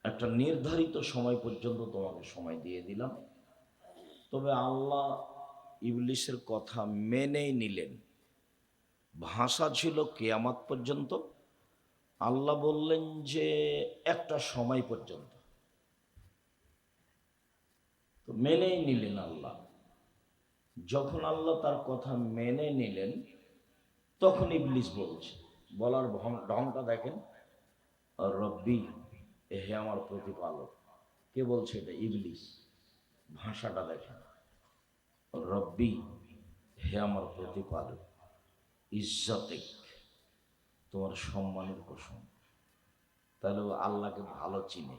একটা নির্ধারিত সময় পর্যন্ত তোমাকে সময় দিয়ে দিলাম। তবে আল্লাহ ইবলিসের কথা মেনেই নিলেন। ভাষা ছিল কিয়ামত পর্যন্ত। আল্লাহ বললেন যে একটা সময় পর্যন্ত, তো মেনেই নিলেন আল্লাহ। যখন আল্লাহ তার কথা মেনে নিলেন, তখন ইবলিস বলছে, বলার ঢংটা দেখেন, রব্বি, হে আমার প্রতিপালক। কে বলছে এটা? ইবলিস। ভাষাটা দেখেন, রব্বি, হে আমার প্রতিপালক, ইজ্জতে, তোমার সম্মানের কসম। তাহলে ও আল্লাহকে ভালো চিনে।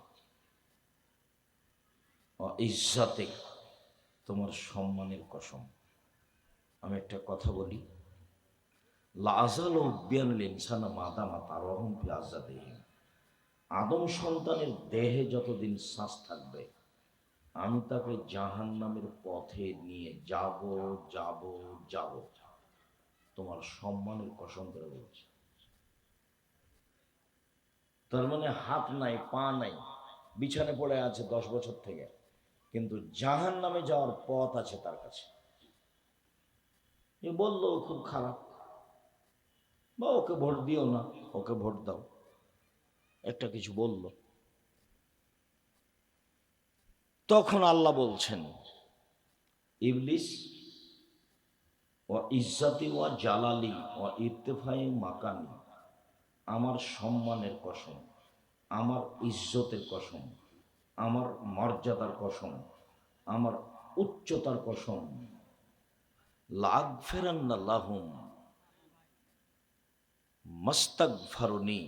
ইজ্জতে, তোমার সম্মানের কসম। আমি একটা কথা বলি, লাজাল উব্বিয়ানুল ইনসানা মাদামা তারহুম ফি আযাদিহিম। আদম সন্তানের দেহে যতদিন শ্বাস থাকবে, আমি তাকে জাহান্নামের পথে নিয়ে যাব যাব যাব। তোমার সম্মানের কসম করে বলছি। তার মানে হাত নাই, পা নাই, বিছানে পড়ে আছে 10 বছর থেকে, কিন্তু জাহান্নামে যাওয়ার পথ আছে তার কাছে। এ বললো খুব খারাপ, বা ওকে ভোট দিও না, ওকে ভোট দাও, একটা কিছু বলল। তখন আল্লাহ বলছেন, ইবলিস, ও ইজ্জাতি ওয়া জালালি ও ইরতেফাই মাকানি, আমার সম্মানের কসম, আমার ইজ্জতের কসম, আমার মর্যাদার কসম, আমার উচ্চতার কসম, লাগফিরান্না লাহুম মাস্তাগফারুনি,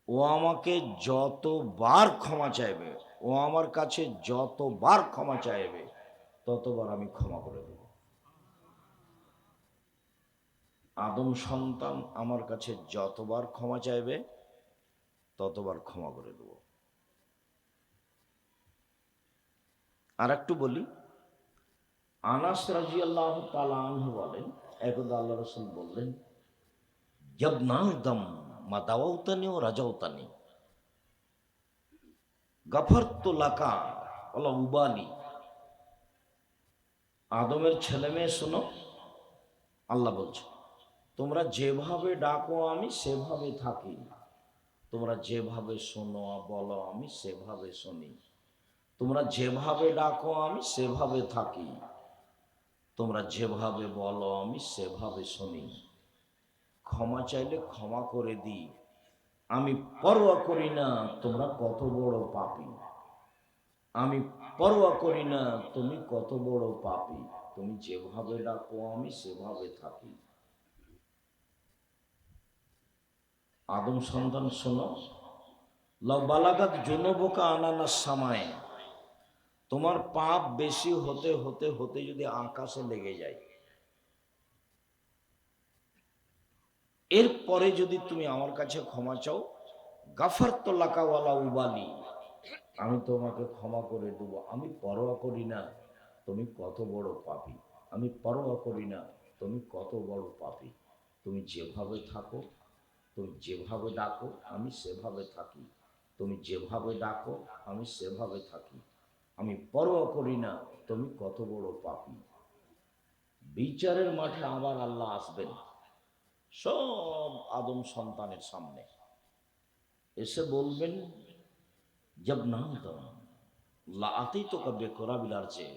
ও আমাকে যতবার ক্ষমা চাইবে, ও আমার কাছে যতবার ক্ষমা চাইবে, ততবার আমি ক্ষমা করে দেব। আদম সন্তান আমার কাছে যতবার ক্ষমা চাইবে, ততবার ক্ষমা করে দেব। আর একটু বলি, আনাস রাদিয়াল্লাহু তাআলা আনহু বলেন, একদা আল্লাহ রাসূল বললেন, জব নাদম মা দাওয়াতানি ও রাজাউতানি গাফারতু লাকা ওয়ালা উবালি। আদমের ছেলে মেয়ে শোনো, আল্লাহ বলছে, তোমরা যেভাবে ডাকো আমি সেভাবে থাকি, তোমরা যেভাবে শোনো বলো আমি সেভাবে শুনি, তোমরা যেভাবে ডাকো আমি সেভাবে থাকি, তোমরা যেভাবে বলো আমি সেভাবে শুনি। ক্ষমা চাইলে ক্ষমা করে দিই, আমি পরোয়া করি না তোমরা কত বড় পাপী, আমি পরোয়া করি না তুমি কত বড় পাপী, তুমি যেভাবে ডাকো আমি সেভাবে থাকি। আদম সন্তান শোনো, লাউ বালাগাত জুনুবুকা আনানাস সামায়ে, তোমার পাপ বেশি হতে হতে হতে যদি আকাশে লেগে যায়, এরপরে যদি তুমি আমার কাছে ক্ষমা চাও, গাফারতু লাকা ওয়ালা উবালি, আমি তোমাকে ক্ষমা করে দেবো, আমি পরোয়া করি না তুমি কত বড় পাপী, আমি পরোয়া করি না তুমি কত বড় পাপী, তুমি যেভাবে থাকো, তুমি যেভাবে ডাকো আমি সেভাবে থাকি, তুমি যেভাবে ডাকো আমি সেভাবে থাকি, আমি পরোয়া করি না তুমি কত বড় পাপী। বিচারের মাঠে আবার আল্লাহ আসবেন সব আদম সন্তানের সামনে, এসে বলবেন, জব নাম দম লাআতি তো কবে কোরাবিলার চেয়ে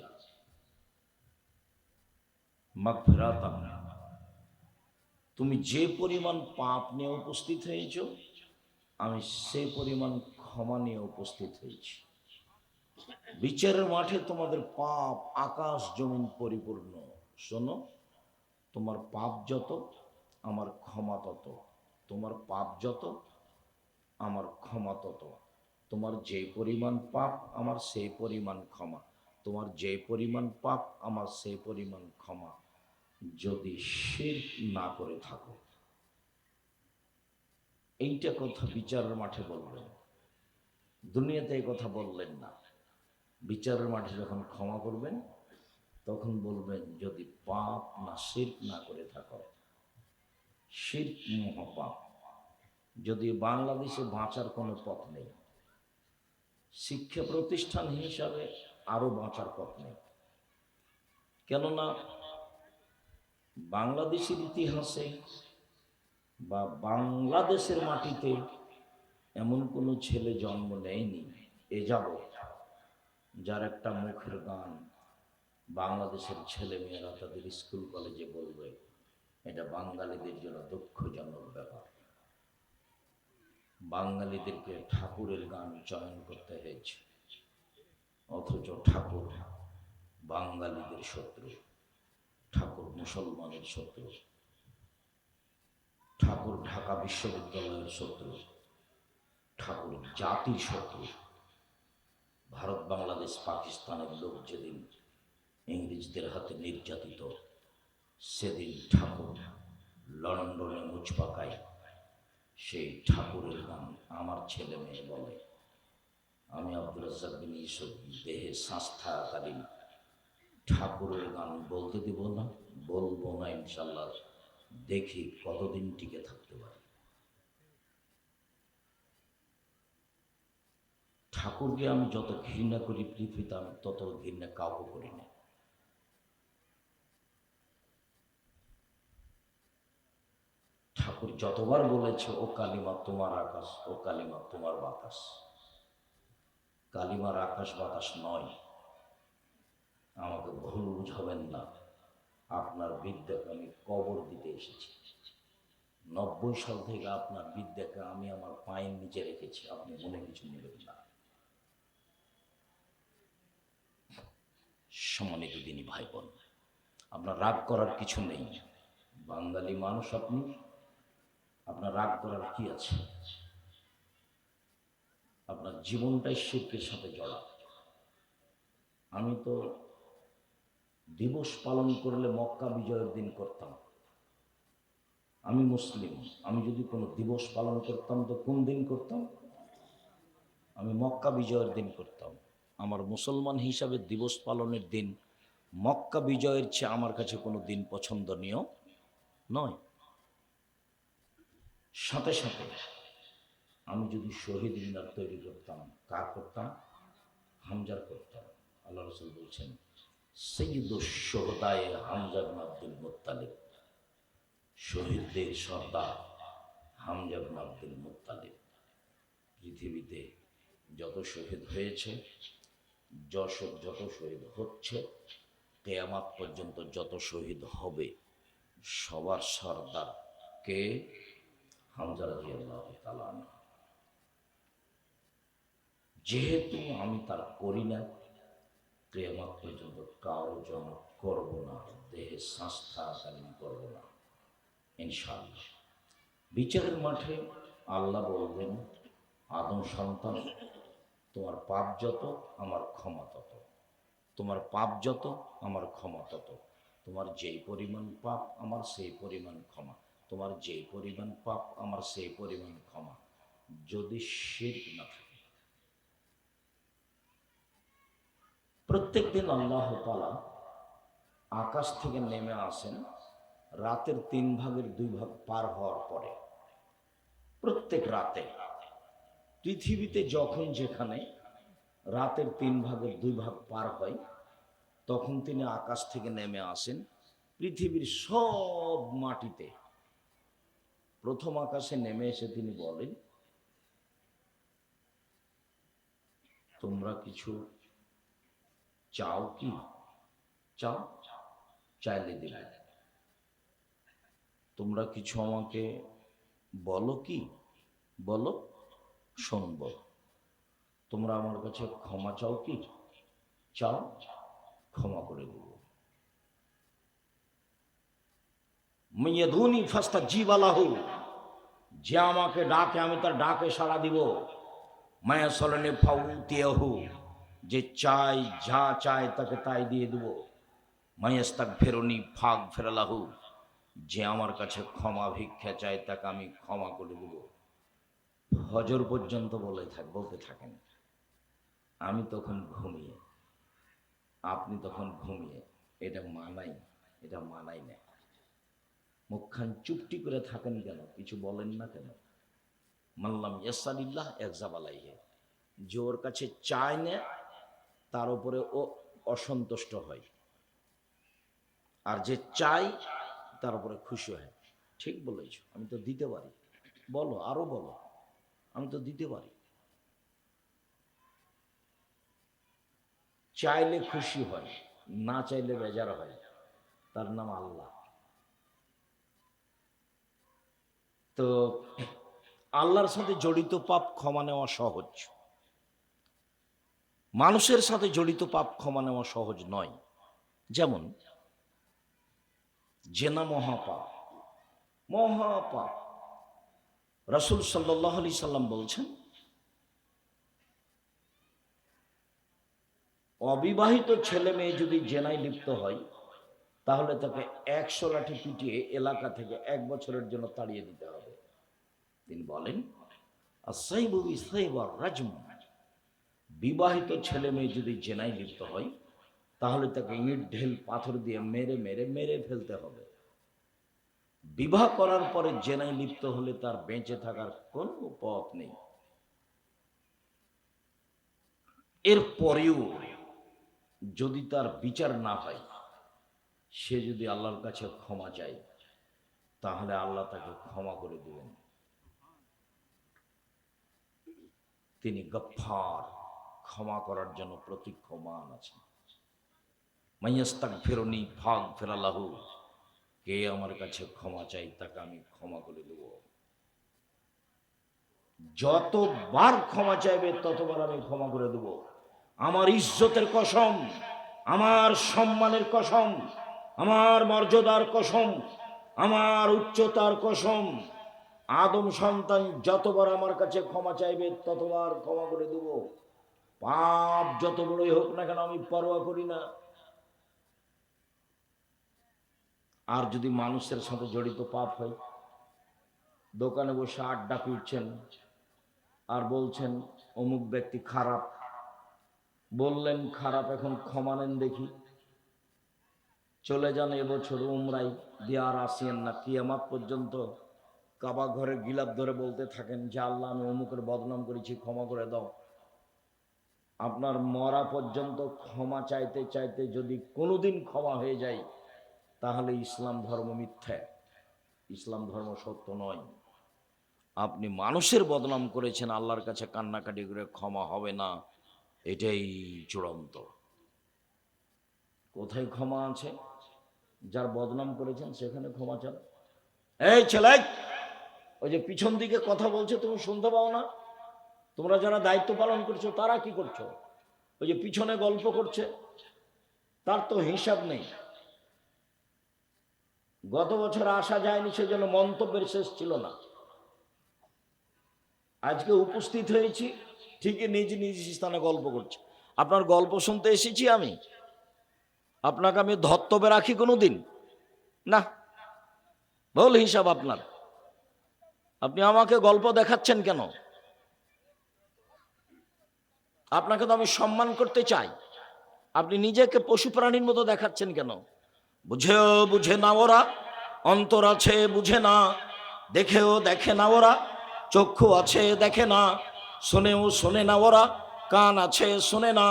মাগফিরাতান, তুমি যে পরিমাণ পাপ নিয়ে উপস্থিত হয়েছ, আমি সে পরিমাণ ক্ষমা নিয়ে উপস্থিত হয়েছি। বিচারের মাঠে তোমাদের পাপ আকাশ জমিন পরিপূর্ণ। শোনো, তোমার পাপ যত আমার ক্ষমা তত, তোমার পাপ যত আমার ক্ষমা তত, তোমার যে পরিমাণ পাপ আমার সেই পরিমাণ ক্ষমা, তোমার যে পরিমাণ পাপ আমার সেই পরিমাণ ক্ষমা, যদি শিরক না করে থাকো। এইটা কথা বিচারের মাঠে বলবেন, দুনিয়াতে এই কথা বললেন না। বিচারের মাঠে যখন ক্ষমা করবেন, তখন বলবেন, যদি পাপ না শিরক না করে থাকো। শিরক মহাপাপ, যদি বাংলাদেশে বাঁচার কোনো পথ নেই, শিক্ষা প্রতিষ্ঠান হিসাবে আরো বাঁচার পথ নেই। কেননা বাংলাদেশের ইতিহাসে বা বাংলাদেশের মাটিতে এমন কোনো ছেলে জন্ম নেয়নি এ যাবৎ যার একটা মুখের গান বাংলাদেশের ছেলে মেয়েরা তাদের স্কুল কলেজে বলবে এটা বাঙালিদের জন্য দুঃখজনক ব্যাপার। বাঙালিদেরকে ঠাকুরের গান চয়ন করতে হয়েছে, অথচ ঠাকুর বাঙালিদের শত্রু, ঠাকুর মুসলমানের শত্রু, ঠাকুর ঢাকা বিশ্ববিদ্যালয়ের শত্রু, ঠাকুর জাতির শত্রু। ভারত বাংলাদেশ পাকিস্তানের লোক যেদিন ইংরেজদের হাতে নির্যাতিত, সেদিন ঠাকুর লন্ডনে মুচ পাকায়। সেই ঠাকুরের গান আমার ছেলে মেয়ে বলে। আমি আব্দুর রাজ্জাক বিন ইউসুফ দেহে শ্বাস থাকাকালীন ঠাকুরের গান বলতে দিব না, বলবো না ইনশাল্লাহ। দেখি কতদিন টিকে থাকতে পারি। ঠাকুরকে আমি যত ঘৃণা করি পৃথিবীতে, আমি তত ঘৃণা কাউকে করি না। ঠাকুর যতবার বলেছে ও কালিমা তোমার আকাশ, ও কালিমা তোমার বাতাস। কালিমার আকাশ বাতাস নয়। আমাকে ভুল বুঝাবেন না, আপনার বিদ্যাকে আমি কবর দিতে এসেছি। 90 সাল থেকে আপনার বিদ্যাকে আমি আমার পায়ের নিচে রেখেছি, আপনি মনে কিছু নেবেন না। সম্মানিত দিনী ভাই বোন, আপনার রাগ করার কিছু নেই। বাঙালি মানুষ আপনি, আপনার রাগ করার কি আছে? আপনার জীবনটাই শিরকের সাথে জড়া। আমি তো দিবস পালন করলে মক্কা বিজয়ের দিন করতাম। আমি মুসলিম, আমি যদি কোনো দিবস পালন করতাম তো কোন দিন করতাম? আমি মক্কা বিজয়ের দিন করতাম। আমার মুসলমান হিসাবে দিবস পালনের দিন মক্কা বিজয়ের চেয়ে আমার কাছে কোনো দিন পছন্দনীয় নয়। সাথে সাথে আমি যদি শহীদ মিনার তৈরি করতাম, কার করতাম? হামজার করতাম। আল্লাহ রাসূল বলছেন সাইয়্যিদুশ শুহাদায়ে হামজা ইবনে আব্দুল মুত্তালিব, শহীদদের সর্দার হামজা ইবনে আব্দুল মুত্তালিব। পৃথিবীতে যত শহীদ হয়েছে, যত শহীদ হচ্ছে, কিয়ামত পর্যন্ত যত শহীদ হবে, সবার সর্দার কে? হামজা রাদিয়াল্লাহু তাআলা আনহু। যেহেতু আমি তার করি না, কিয়ামত পর্যন্ত কারোর জন্য করব না, দেহে শ্বাস থাকাকালীন করব না ইনশাআল্লাহ। বিচারের মাঠে আল্লাহ বলবেন, আদম সন্তান, তোমার পাপ যত আমার ক্ষমা তত, তোমার পাপ যত আমার ক্ষমা তত, তোমার যেই পরিমাণ পাপ আমার সেই পরিমাণ ক্ষমা, তোমার যেই পরিমাণ পাপ আমার সেই পরিমাণ ক্ষমা, যদি শিরক না থাকে। প্রত্যেক দিন আল্লাহ তাআলা আকাশ থেকে নেমে আসেন রাতের 3 ভাগের 2 ভাগ পার হওয়ার পরে। প্রত্যেক রাতে পৃথিবীতে যখন যেখানে রাতের 3 ভাগের 2 ভাগ পার হয়, তখন তিনি আকাশ থেকে নেমে আসেন পৃথিবীর সব মাটিতে। প্রথম আকাশে নেমে এসে তিনি বলেন, তোমরা কিছু চাও কি? চাও, চাইলে দিবে। তোমরা কিছু আমাকে বলো কি? বলো, শুনব। তোমরা আমার কাছে ক্ষমা চাও কি? চাও, ক্ষমা করে দেব। মিয়াদুনি ফাস্তাজিব লাহু, যে আমাকে ডাকে আমি তার ডাকে সাড়া দিব। মায়া সলনে ফাউতিয়াহু, যে চাই যা চায় তাকে তাই দিয়ে দেব। মায়াস্তাক ফেরনি ফাগ ফেরালাহু, যে আমার কাছে ক্ষমা ভিক্ষা চায় তাকে আমি ক্ষমা করে দেব। ফজর পর্যন্ত বলতে থাকেন। আমি তখন ঘুমিয়ে, আপনি তখন ঘুমিয়ে। এটা মানাই না। মুখখান চুপটি করে থাকেন কেন? কিছু বলেন না কেন? মাল্লাম ইয়াসালিল্লাহ ইয়াগযাব আলাইহি, যে ওর কাছে চায় না তার উপরে ও অসন্তুষ্ট হয়, আর যে চাই তার উপরে খুশি হয়। ঠিক বলেছ, আমি তো দিতে পারি, বলো আরো বলো, আমি তো দিতে পারি। চাইলে খুশি হয়, না চাইলে বেজার হয়, তার নাম আল্লাহ। তো আল্লাহর সাথে জড়িত পাপ ক্ষমা নেওয়া সহজ, মানুষের সাথে জড়িত পাপ ক্ষমা নেওয়া সহজ নয়। যেমন জেনা মহাপাপ, মহাপাপ। রাসূল সাল্লাল্লাহু আলাইহি সাল্লাম বলছেন, অবিবাহিত ছেলে মেয়ে যদি জেনায় লিপ্ত হয় তাহলে তাকে 100 লাঠি পিটিয়ে এলাকা থেকে 1 বছরের জন্য তাড়িয়ে দিতে হবে। তিনি বলেন, আস-সাইবু বিস-সাইবার রাজম, বিবাহিত ছেলে মেয়ে যদি জেনায় লিপ্ত হয় তাহলে তাকে ইট ঢেল পাথর দিয়ে মেরে মেরে মেরে ফেলতে হবে। বিবাহ করার পরে জেনায় লিপ্ত হলে তার বেঁচে থাকার কোনো পথ নেই। এর পরেও যদি তার বিচার না হয়, সে যদি আল্লাহর কাছে ক্ষমা চায় তাহলে আল্লাহ তাকে ক্ষমা করে দেবেন। তিনি গফফার, ক্ষমা করার জন্য প্রতীক্ষমান আছেন। মাইয়াস্তাগফিরুনি ফাগফিরলাহু, কে আমার কাছে ক্ষমা চাই তাকে আমি ক্ষমা করে দেব। যতবার ক্ষমা চাইবে ততবার আমি ক্ষমা করে দেব। আমার ইজ্জতের কসম, আমার সম্মানের কসম, আমার মর্যাদার কসম, আমার উচ্চতার কসম, আদম সন্তান যতবার আমার কাছে ক্ষমা চাইবে ততবার ক্ষমা করে দেব। পাপ যত বড়ই হোক না কেন আমি পরোয়া করি না। আর যদি মানুষের সাথে জড়িত পাপ হয়, দোকানে বসে আড্ডা পিটছেন আর বলছেন অমুক ব্যক্তি খারাপ, বললেন খারাপ, এখন ক্ষমা নেন দেখি, চলে যান এবছর উমরাই দিয়ে আর আসিয়েন না। কিয়ামত পর্যন্ত কাবা ঘরে গিলাপ ধরে বলতে থাকেন যে আল্লাহ আমি অমুকের বদনাম করেছি, ক্ষমা করে দাও। আপনার মরা পর্যন্ত ক্ষমা চাইতে চাইতে যদি কোনোদিন ক্ষমা হয়ে যায় তাহলে ইসলাম ধর্ম মিথ্যা, ইসলাম ধর্ম সত্য নয়। আপনি মানুষের বদনাম করেছেন, আল্লাহর কাছে কান্নাকাটি করে ক্ষমা হবে না, এটাই চূড়ান্ত। কোথায় ক্ষমা আছে? যার বদনাম করেছেন সেখানে ক্ষমা চান। এই ছেলে, ওই যে পিছন দিকে কথা বলছে তুমি শুনতে পাও না? তোমরা যারা দায়িত্ব পালন করছো তারা কি করছো? ওই যে পিছনে গল্প করছে, তার তো হিসাব নেই। গত বছর আসা যায়নি সেজন্য মন্তব্যের শেষ ছিল না। আজকে উপস্থিত হয়েছি, ঠিকই নিজ নিজ স্থানে গল্প করছে। আপনার গল্প শুনতে এসেছি আমি? আপনাকে আমি ধর্তব্যে রাখি কোনো দিন? না, ভুল হিসাব আপনার। আপনি আমাকে গল্প দেখাচ্ছেন কেন? আপনাকে তো আমি সম্মান করতে চাই, আপনি নিজেকে পশু প্রাণীর মতো দেখাচ্ছেন কেন? বুঝেও বুঝে না ওরা, অন্তর আছে বুঝে না, দেখেও দেখে না ওরা, চক্ষু আছে দেখে না, শোনেও শোনে না ওরা, কান আছে শোনে না।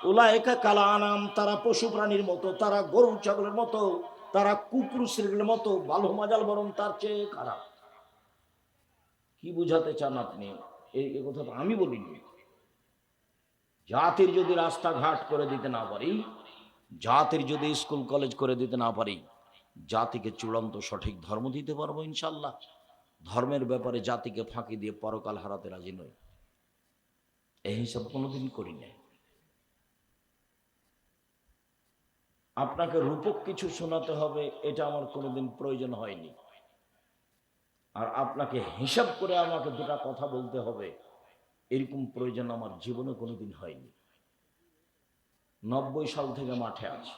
উলায়েকা কাল আনাম, তারা পশু প্রাণীর মতো, তারা গরু ছাগলের মতো, তারা কুকুর শ্রেণীর মতো, বালু মাজাল বরং তার চেয়ে খারাপ। কি বুঝাতে চান আপনি? এই কথা তো আমি বলিনি। জাতির যদি রাস্তাঘাট করে দিতে না পারি, জাতির যদি স্কুল কলেজ করে দিতে না পারি, জাতিকে চূড়ান্ত সঠিক ধর্ম দিতে পারবো ইনশাল্লাহ। ধর্মের ব্যাপারে জাতিকে ফাঁকি দিয়ে পরকাল হারাতে রাজি নই, এই হিসাব কোনোদিন করি না। আপনাকে রূপক কিছু শোনাতে হবে এটা আমার কোনোদিন প্রয়োজন হয়নি, আর আপনাকে হিসাব করে আমাকে দুটা কথা বলতে হবে এরকম প্রয়োজন আমার জীবনে কোনোদিন হয়নি। 90 সাল থেকে মাঠে আছি,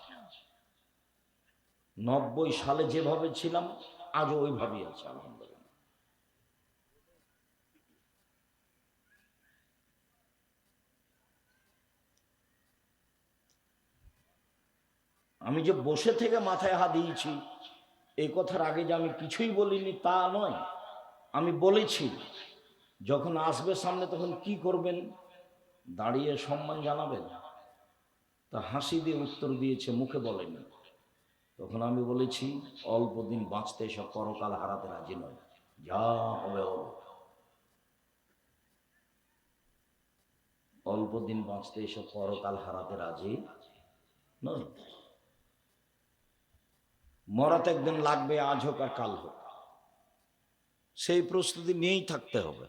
90 সালে যেভাবে ছিলাম আজও ওইভাবেই আছে আলহামদুলিল্লাহ। আমি যে বসে থেকে মাথায় হাত দিয়েছি এই কথার আগে যে আমি কিছুই বলিনি তা নয়, আমি বলেছি যখন আসবে সামনে তখন কি করবেন দাঁড়িয়ে সম্মান জানাবেন? তা হাসি দিয়ে উত্তর দিয়েছে, মুখে বলেনি। তখন আমি বলেছি, অল্প দিন বাঁচতে এসব পরকাল হারাতে রাজি নয়, যা হবে হবে। অল্প দিন বাঁচতে এসব পরকাল হারাতে রাজি নয়। মরাতে একদিন লাগবে, আজ হোক আর কাল হোক, সেই প্রস্তুতি নিয়েই থাকতে হবে।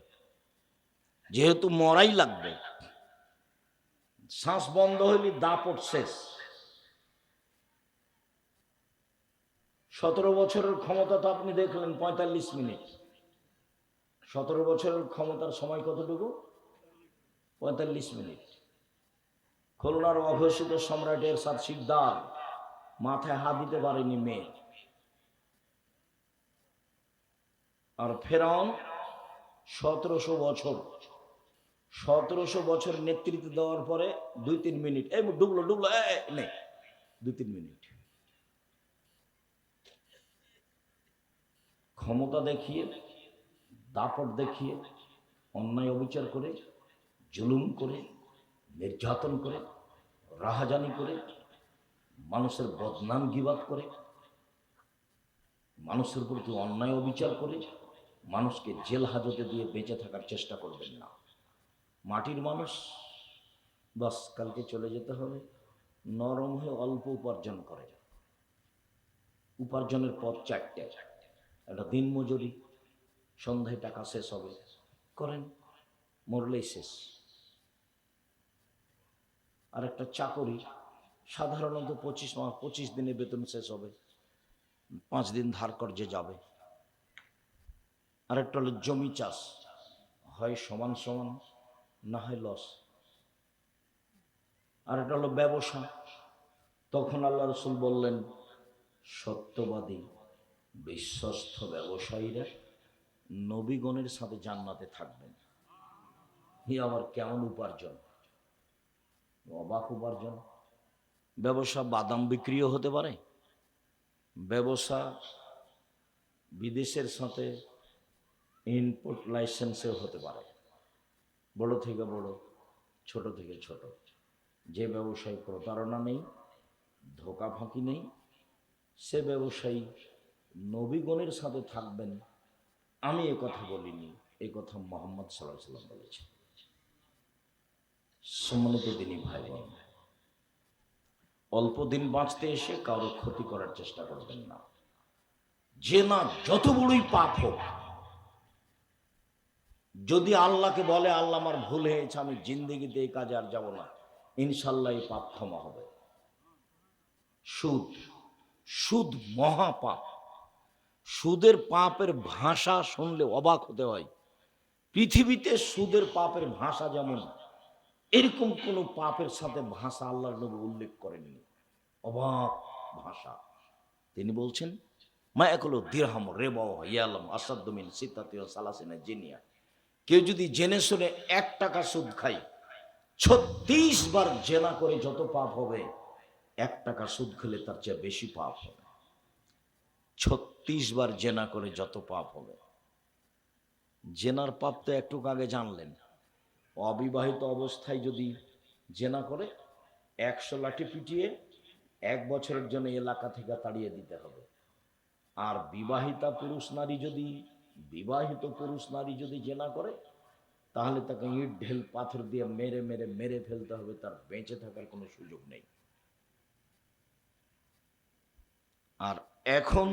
যেহেতু মরাই লাগবে, শ্বাস বন্ধ হইলে দাপট শেষ। 17 বছরের ক্ষমতা তো আপনি দেখলেন 45 মিনিট। 17 বছরের ক্ষমতার সময় কতটুকু? 45 মিনিট। খুলনার অঘোষিত সম্রাট এরশাদ শিকদার মাথায় হাত দিতে পারেনি মেয়ে। আর ফেরাউন 1700 বছর, 1700 বছর নেতৃত্ব দেওয়ার পরে 2-3 মিনিট, এই ডুবলো ডুবলো, নেই, 2-3 মিনিট ক্ষমতা দেখিয়ে, দাপট দেখিয়ে, অন্যায় অবিচার করে, জুলুম করে, নির্যাতন করে, রাহাজানি করে, মানুষের বদনাম গিবাত করে, মানুষের প্রতি অন্যায় অবিচার করে, মানুষকে জেল হাজতে দিয়ে বেঁচে থাকার চেষ্টা করবেন না। মাটির মানুষ, বাস কালকে চলে যেতে হবে, নরম হয়ে অল্প উপার্জন করে। উপার্জনের পথ 4টে। একটা দিন মজুরি, সন্ধ্যায় টাকা শেষ হবে, করেন, মরলেই শেষ। আর একটা চাকরি, সাধারণত 25 দিনে বেতন শেষ হবে, 5 দিন ধার কর্জে যাবে। আর একটা হলো জমি চাষ, হয় সমান সমান, না হয় লস। আর একটা হলো ব্যবসা। তখন আল্লাহ রসুল বললেন, সত্যবাদী বিশ্বস্ত ব্যবসায়ীরা নবীগণের সাথে জান্নাতে থাকবেন। আবার কেমন উপার্জন, অবাক উপার্জন। ব্যবসা বাদাম বিক্রিও হতে পারে, ব্যবসা বিদেশের সাথে ইনপুট লাইসেন্সেও হতে পারে। বড় থেকে বড়, ছোট থেকে ছোট, যে ব্যবসায় প্রতারণা নেই, ধোঁকা ফাঁকি নেই, সে ব্যবসায়ী নবীগণের সাথে থাকবেন। আমি এ কথা বলিনি, এ কথা মুহাম্মদ সাল্লাল্লাহু আলাইহি ওয়াসাল্লাম বলেছেন। সম্মানিত দিনী ভাই বোন, অল্প দিন বাঁচতে এসে কারো ক্ষতি করার চেষ্টা করবেন না। যে না যত বড়ই পাপ হোক, যদি আল্লাহকে বলে, আল্লাহ আমার ভুল হয়েছে, আমি জিন্দেগিতে এই কাজে আর যাব না, ইনশাল্লাহ এই পাপ ক্ষমা হবে। সুদ, সুদ মহাপাপ। সুদের পাপের ভাষা শুনলে অবাক হতে হয়। পৃথিবীতে সুদের পাপের ভাষা যেমন, এরকম কোন পাপের সাথে ভাষা আল্লাহর নবী উল্লেখ করেননি। অবাক ভাষা। তিনি বলছেন, মা একলো দিরহাম রেবা ইয়ালাম আসাদ্দমিন সিতাতিও সালাসিনা জিনিয়া। কেউ যদি জেনে শুনে 1 টাকা সুদ খায়, 36 বার জেনা করে যত পাপ হবে, 1 টাকা সুদ খেলে তার চেয়ে বেশি পাপ হবে। 36 বার জেনা করে যত পাপ হবে। জেনার পাপ তো একটু আগে জানলেন। অবিবাহিত অবস্থায় যদি জেনা করে, 100 লাঠি পিটিয়ে 1 বছরের জন্য এলাকা থেকে তাড়িয়ে দিতে হবে। আর বিবাহিত পুরুষ নারী যদি জেনা করে, তাহলে তাকে ইট ঢেল পাথর দিয়ে মেরে মেরে মেরে ফেলতে হবে, তার বেঁচে থাকার কোনো সুযোগ নেই। আর এখন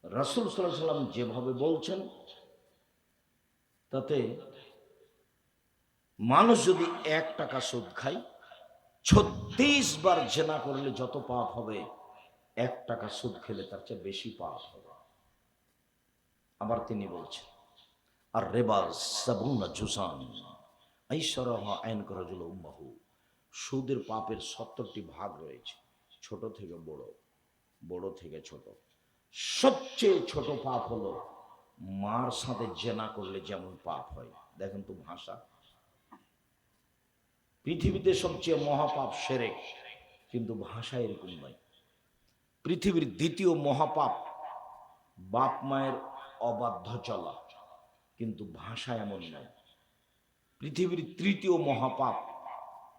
রাসূল সাল্লাল্লাহু আলাইহি ওয়াসাল্লাম যেভাবে বলছেন, তাতে মানুষ যদি 1 টাকা সুদ খায়, 36 বার জেনা করলে যত পাপ হবে, 1 টাকা সুদ খেলে তার চেয়ে বেশি পাপ হবে। আবার তিনি বলছেন, আর রেবা সাবুনা জুসান আইসারাহা আইন করাজুল উম্মাহু। সুদের পাপের 70টি ভাগ রয়েছে, ছোট থেকে বড়, বড় থেকে ছোট। সবচেয়ে ছোট পাপ হলো মার সাথে জেনা করলে যেমন পাপ হয়। দেখেন তো ভাষা। পৃথিবীতে সবচেয়ে মহাপাপ শিরক, কিন্তু ভাষা এরকম নয়। পৃথিবীর দ্বিতীয় মহাপাপ বাপ মায়ের অবাধ্য চলা, কিন্তু ভাষা এমন নয়। পৃথিবীর তৃতীয় মহাপাপ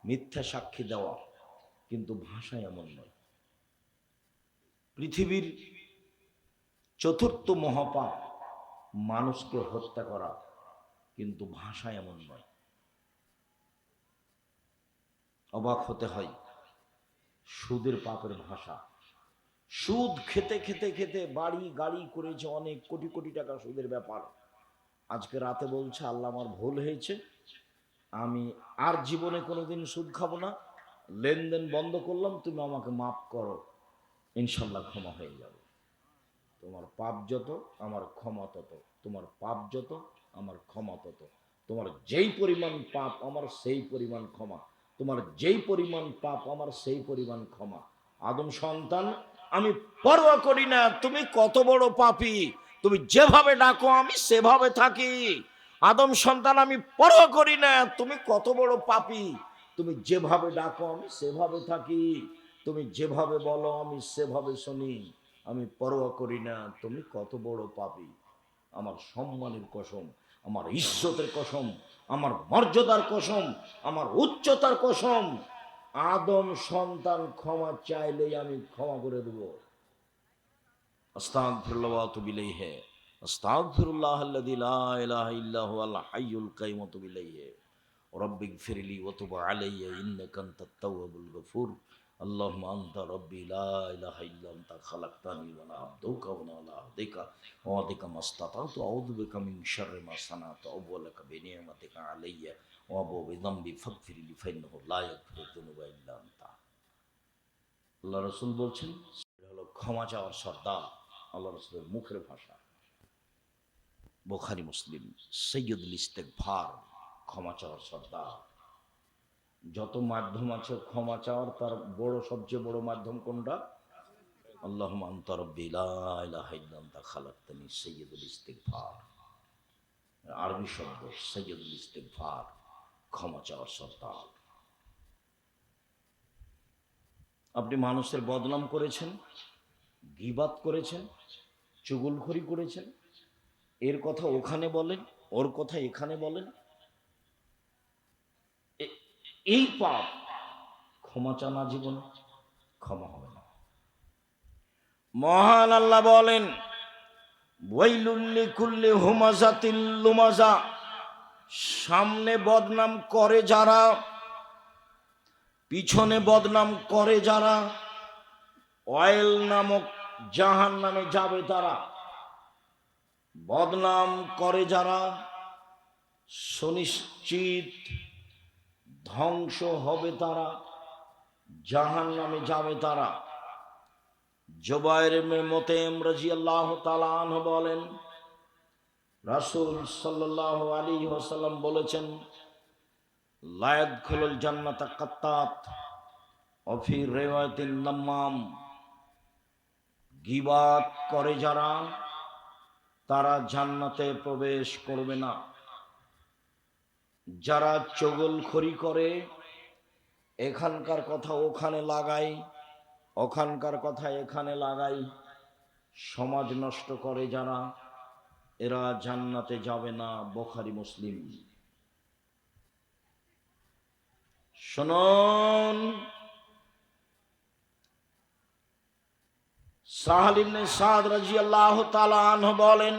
মিথ্যা সাক্ষী দেওয়া, কিন্তু ভাষা এমন নয়। পৃথিবীর চতুর্থ মহাপাপ মানুষকে হত্যা করা, কিন্তু ভাষা এমন নয়। অবাক হতে হয়, সুদের পাপের ভাষা। সুদ খেতে খেতে খেতে বাড়ি গাড়ি করেছে, অনেক কোটি কোটি টাকা সুদের ব্যাপার। আজকে রাতে বলছে আল্লাহ আমার ভুল হয়েছে, আমি আর জীবনে কোনোদিন সুদ খাবো না, লেনদেন বন্ধ করলাম, তুমি আমাকে মাফ করো, ইনশাল্লাহ ক্ষমা হয়ে যাবে। তোমার পাপ যত আমার ক্ষমা তত, তোমার পাপ যত আমার ক্ষমা তত, তোমার যেই পরিমাণ পাপ আমার সেই পরিমাণ ক্ষমা, তোমার যেই পরিমাণ পাপ আমার সেই পরিমাণ ক্ষমা। আদম সন্তান, আমি পরোয়া করি না তুমি কত বড় পাপী, তুমি যেভাবে ডাকো আমি সেভাবে থাকি। আদম সন্তান, আমি পরোয়া করি না তুমি কত বড় পাপী, তুমি যেভাবে ডাকো আমি সেভাবে থাকি, তুমি যেভাবে বলো আমি সেভাবে শুনি। আমি পরোয়া করি না তুমি কত বড় পাপী। আমার সম্মানের কসম, আমার ইজ্জতের কসম, আমার মর্যাদার কসম, আমার উচ্চতার কসম, আদম সন্তান ক্ষমা চাইলেই আমি ক্ষমা করে দেব। আস্তাগফিরুল্লাহ ওয়া আতুবু ইলাইহি, আস্তাগফিরুল্লাহ আল্লাযী লা ইলাহা ইল্লা হুয়াল হাইয়ুল কাইয়্যুম ওয়া আতুবু ইলাইহি, রব্বিগফিরলি ওয়া তুব আলাইয়া ইন্নাকা আনতাত তাওয়াবুল গফুর। আল্লাহুম্মা আনতা রাব্বি লা ইলাহা ইল্লা আনতা খালাকতানি ওয়া আনা আবদুকা ওয়া আনা আলা আহদিকা ওয়া ওয়াদিকা মাসতাতাতু আউযু বিকা মিন শাররি মা সানাতু আবু লাকা বিনি'মাতিকা আলাইয়া ওয়া আবু বিযামবি ফাগফিরলি ফাইন্নাহু লা ইয়াগফিরুয যুনুবা ইল্লা আনতা। আল্লাহ রাসূল বলছেন, এটা হলো ক্ষমা চাওয়ার সর্দার। আল্লাহ রাসূলের মুখের ভাষা। বুখারী মুসলিম। সাইয়্যিদুল ইস্তিগফার, ক্ষমা চাওয়ার সর্দার। যত মাধ্যম আছে ক্ষমা চাওয়ার, তার বড় সবচেয়ে বড় মাধ্যম কোনটা? আল্লাহুম্মা আনতা রাব্বি লা ইলাহা ইল্লা আনতা খালাকতানি, সাইয়্যিদুল ইস্তিগফার। আরবি শব্দ সাইয়্যিদুল ইস্তিগফার, ক্ষমা চাওয়ার সর্দার। আপনি মানুষের বদনাম করেছেন, গীবাত করেছেন, চুগলখড়ি করেছেন, এর কথা ওখানে বলেন, ওর কথা এখানে বলেন, এই পাপ ক্ষমা চানা জীবন ক্ষমা হবে না। মহান আল্লাহ বলেন, ওয়াইলুল লিকুল্লি হুমাযাতিল লুমাযা, সামনে বদনাম করে যারা, পিছনে বদনাম করে যারা, ওয়াইল নামক জাহান্নামে যাবে তারা। বদনাম করে যারা সুনিশ্চিত ধ্বংস হবে তারা, জাহান্নামে যাবে তারা। জুবাইর ইবনে মুতাইম রাদিয়াল্লাহু তাআলা আনহু বলেন, রাসূল সাল্লাল্লাহু আলাইহি ওয়াসাল্লাম বলেছেন, লা ইয়াদখুলুল জান্নাতা কাত্তাত ওয়া ফি রিওয়ায়াতিন নাম্মাম, গীবাত করে যারা তারা জান্নাতে প্রবেশ করবে না। যারা চগলখড়ি করে, এখানকার কথা ওখানে লাগাই, ওখানকার কথা এখানে লাগাই, সমাজ নষ্ট করে যারা, এরা জান্নাতে যাবে না। বুখারী মুসলিম। শুনুন, সাহল ইবনে সাদ রাদিয়াল্লাহু তাআলা আনহু বলেন,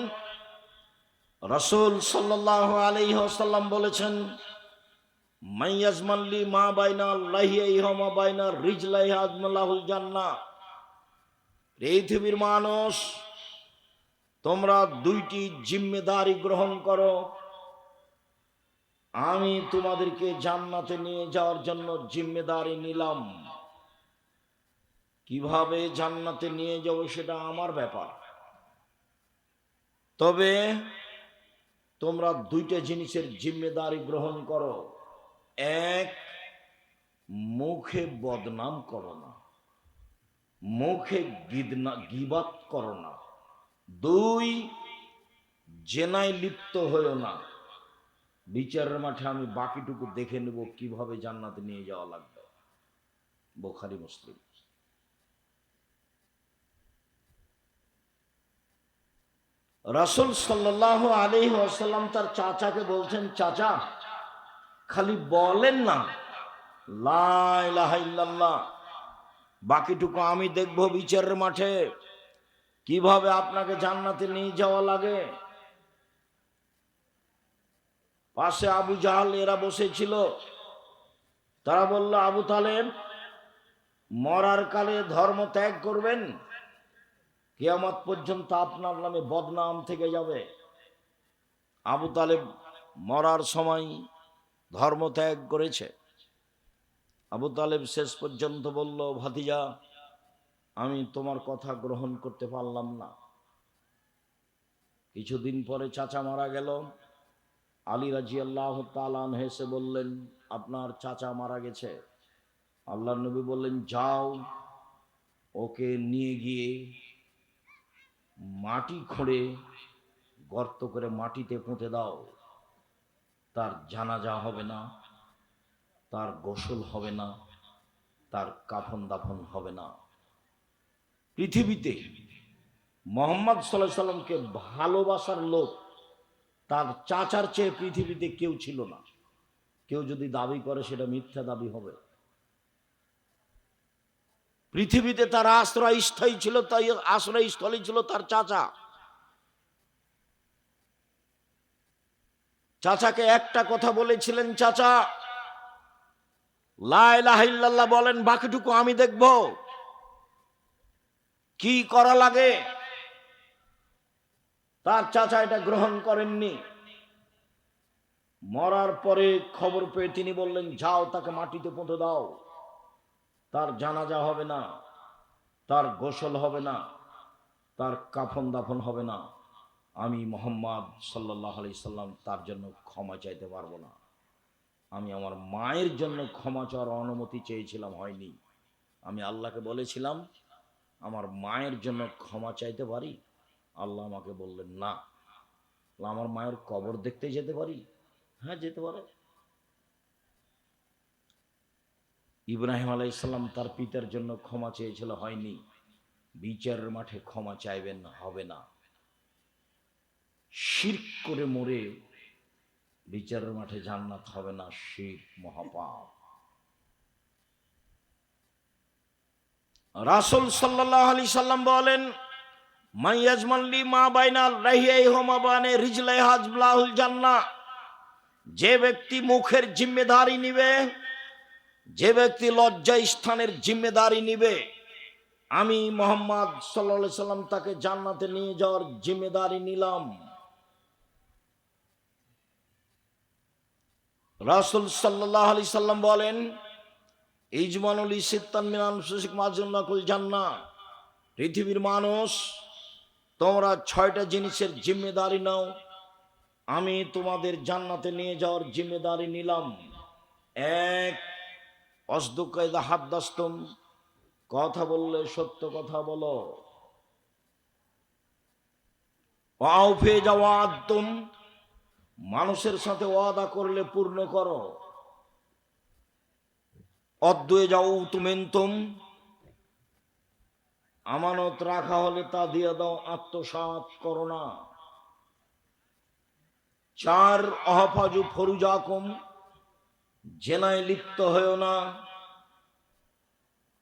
রাসূল সাল্লাল্লাহু আলাইহি ওয়াসাল্লাম বলেছেন, মাইয়াজমাল্লি মা বাইনা লাহিয়াইহি ওয়া মা বাইনা রিজলাইহি আজমালাহুল জান্নাহ। পৃথিবীর মানুষ, তোমরা দুইটি জিম্মেদারি গ্রহণ করো, আমি তোমাদেরকে জান্নাতে নিয়ে যাওয়ার জন্য জিম্মেদারি নিলাম। কিভাবে জান্নাতে নিয়ে যাব সেটা আমার ব্যাপার, তবে তোমরা দুইটা জিনিসের জিম্মেদারি গ্রহণ করো। এক, মুখে বদনাম করো না, মুখে গীবাত করো না। দুই, জেনায় লিপ্ত হয়েও না। বিচারের মাঠে আমি বাকিটুকু দেখে নেব কিভাবে জান্নাতে নিয়ে যাওয়া লাগবে। বুখারী মুসলিম। রাসূল সাল্লাল্লাহু আলাইহি ওয়াসাল্লাম তার চাচাকে বলছেন, চাচা খালি বলেন না লা ইলাহা ইল্লাল্লাহ, বাকিটুকু আমি দেখব বিচারের মাঠে কিভাবে আপনাকে জান্নাতে নিয়ে যাওয়া লাগে। পাশে আবু জাহাল এরা বসেছিল, তারা বলল, আবু তালেব মরার কালে ধর্ম ত্যাগ করবেন, কিয়ামত পর্যন্ত আপনার নামে বদনাম থেকে যাবে। আবু তালেব মরার সময় ধর্ম ত্যাগ করেছে। আবু তালেব শেষ পর্যন্ত বলল, ভাতিজা আমি তোমার কথা গ্রহণ করতে পারলাম না। কিছুদিন পরে চাচা মারা গেল। আলী রাদিয়াল্লাহু তাআলা আনহু এসে বললেন, আপনার চাচা মারা গেছে। আল্লাহর নবী বললেন, যাও ওকে নিয়ে গিয়ে মাটি খুঁড়ে গর্ত করে মাটিতে পুঁতে দাও। তার জানাজা হবে না, তার গোসল হবে না, তার কাফন দাফন হবে না। পৃথিবীতে মুহাম্মদ সাল্লাল্লাহু আলাইহি সাল্লামকে ভালোবাসার লোক তার চাচার চেয়ে পৃথিবীতে কেউ ছিল না। কেউ যদি দাবি করে সেটা মিথ্যা দাবি হবে। পৃথিবীতে তার আশ্রয়স্থল ছিল, তাই আশ্রয়স্থলই ছিল তার চাচা। চাচাকে একটা কথা বলেছিলেন, চাচা লা ইলাহা ইল্লাল্লাহ বলেন, বাকিটুকু আমি দেখব কি করা লাগে। তার চাচা এটা গ্রহণ করেননি। মরার পরে খবর পেয়ে তিনি বললেন, যাও তাকে মাটিতে পুঁতে দাও। তার জানাজা হবে না, তার গোসল হবে না, তার কাফন দাফন হবে না। আমি মুহাম্মদ সাল্লাল্লাহু আলাইহি সাল্লাম তার জন্য ক্ষমা চাইতে পারবো না। আমি আমার মায়ের জন্য ক্ষমা চাওয়ার অনুমতি চেয়েছিলাম, হয়নি। আমি আল্লাহকে বলেছিলাম আমার মায়ের জন্য ক্ষমা চাইতে পারি। আল্লাহ আমাকে বললেন না। আমার মায়ের কবর দেখতে যেতে পারি? হ্যাঁ, যেতে পারে। ইব্রাহিম আলাইহিস সালাম তার পিতার জন্য ক্ষমা চেয়েছিল, হয়নি। বিচারের মাঠে ক্ষমা চাইবেন, হবে না। শিরক করে মরে বিচারের মাঠে জান্নাত হবে না, শিরক মহাপাপ। রাসূল সাল্লাল্লাহু আলাইহি সাল্লাম বলেন, মান ইয়াজমানলি মা বাইনা রাহিয়াইহি মা বানে রিজলাই হাজবলাহুল জান্নাহ। যে ব্যক্তি মুখের জিম্মেদারি নিবে, যে ব্যক্তি লজ্জা স্থানের জিম্মেদারি নিবে, আমি মুহাম্মদ সাল্লাল্লাহু আলাইহি সাল্লাম তাকে জান্নাতে নিয়ে যাওয়ার জিম্মেদারি নিলাম। রাসূল সাল্লাল্লাহু আলাইহি সাল্লাম বলেন, ইজমানুল সিত্তান মিন আনফুসিকুম আযুন্নাকুল জান্নাহ। পৃথিবীর মানুষ, তোমরা 6টা জিনিসের জিম্মেদারি নাও, আমি তোমাদের জান্নাতে নিয়ে যাওয়ার জিম্মেদারি নিলাম। 1, অসদুক ইযা হাদাসতুম, কথা বললে সত্য কথা বলো। ওয়াউফি জাওয়াদতুম, মানুষের সাথে ওয়াদা করলে পূর্ণ করো। অদ্দুয়ে যাও তুমেন্তুম, আমানত রাখা হলে তা দিয়ে দাও, আত্মসাৎ করো না। 4, অহফাজু ফরুজাকুম, জেনায় লিপ্ত হয়েও না।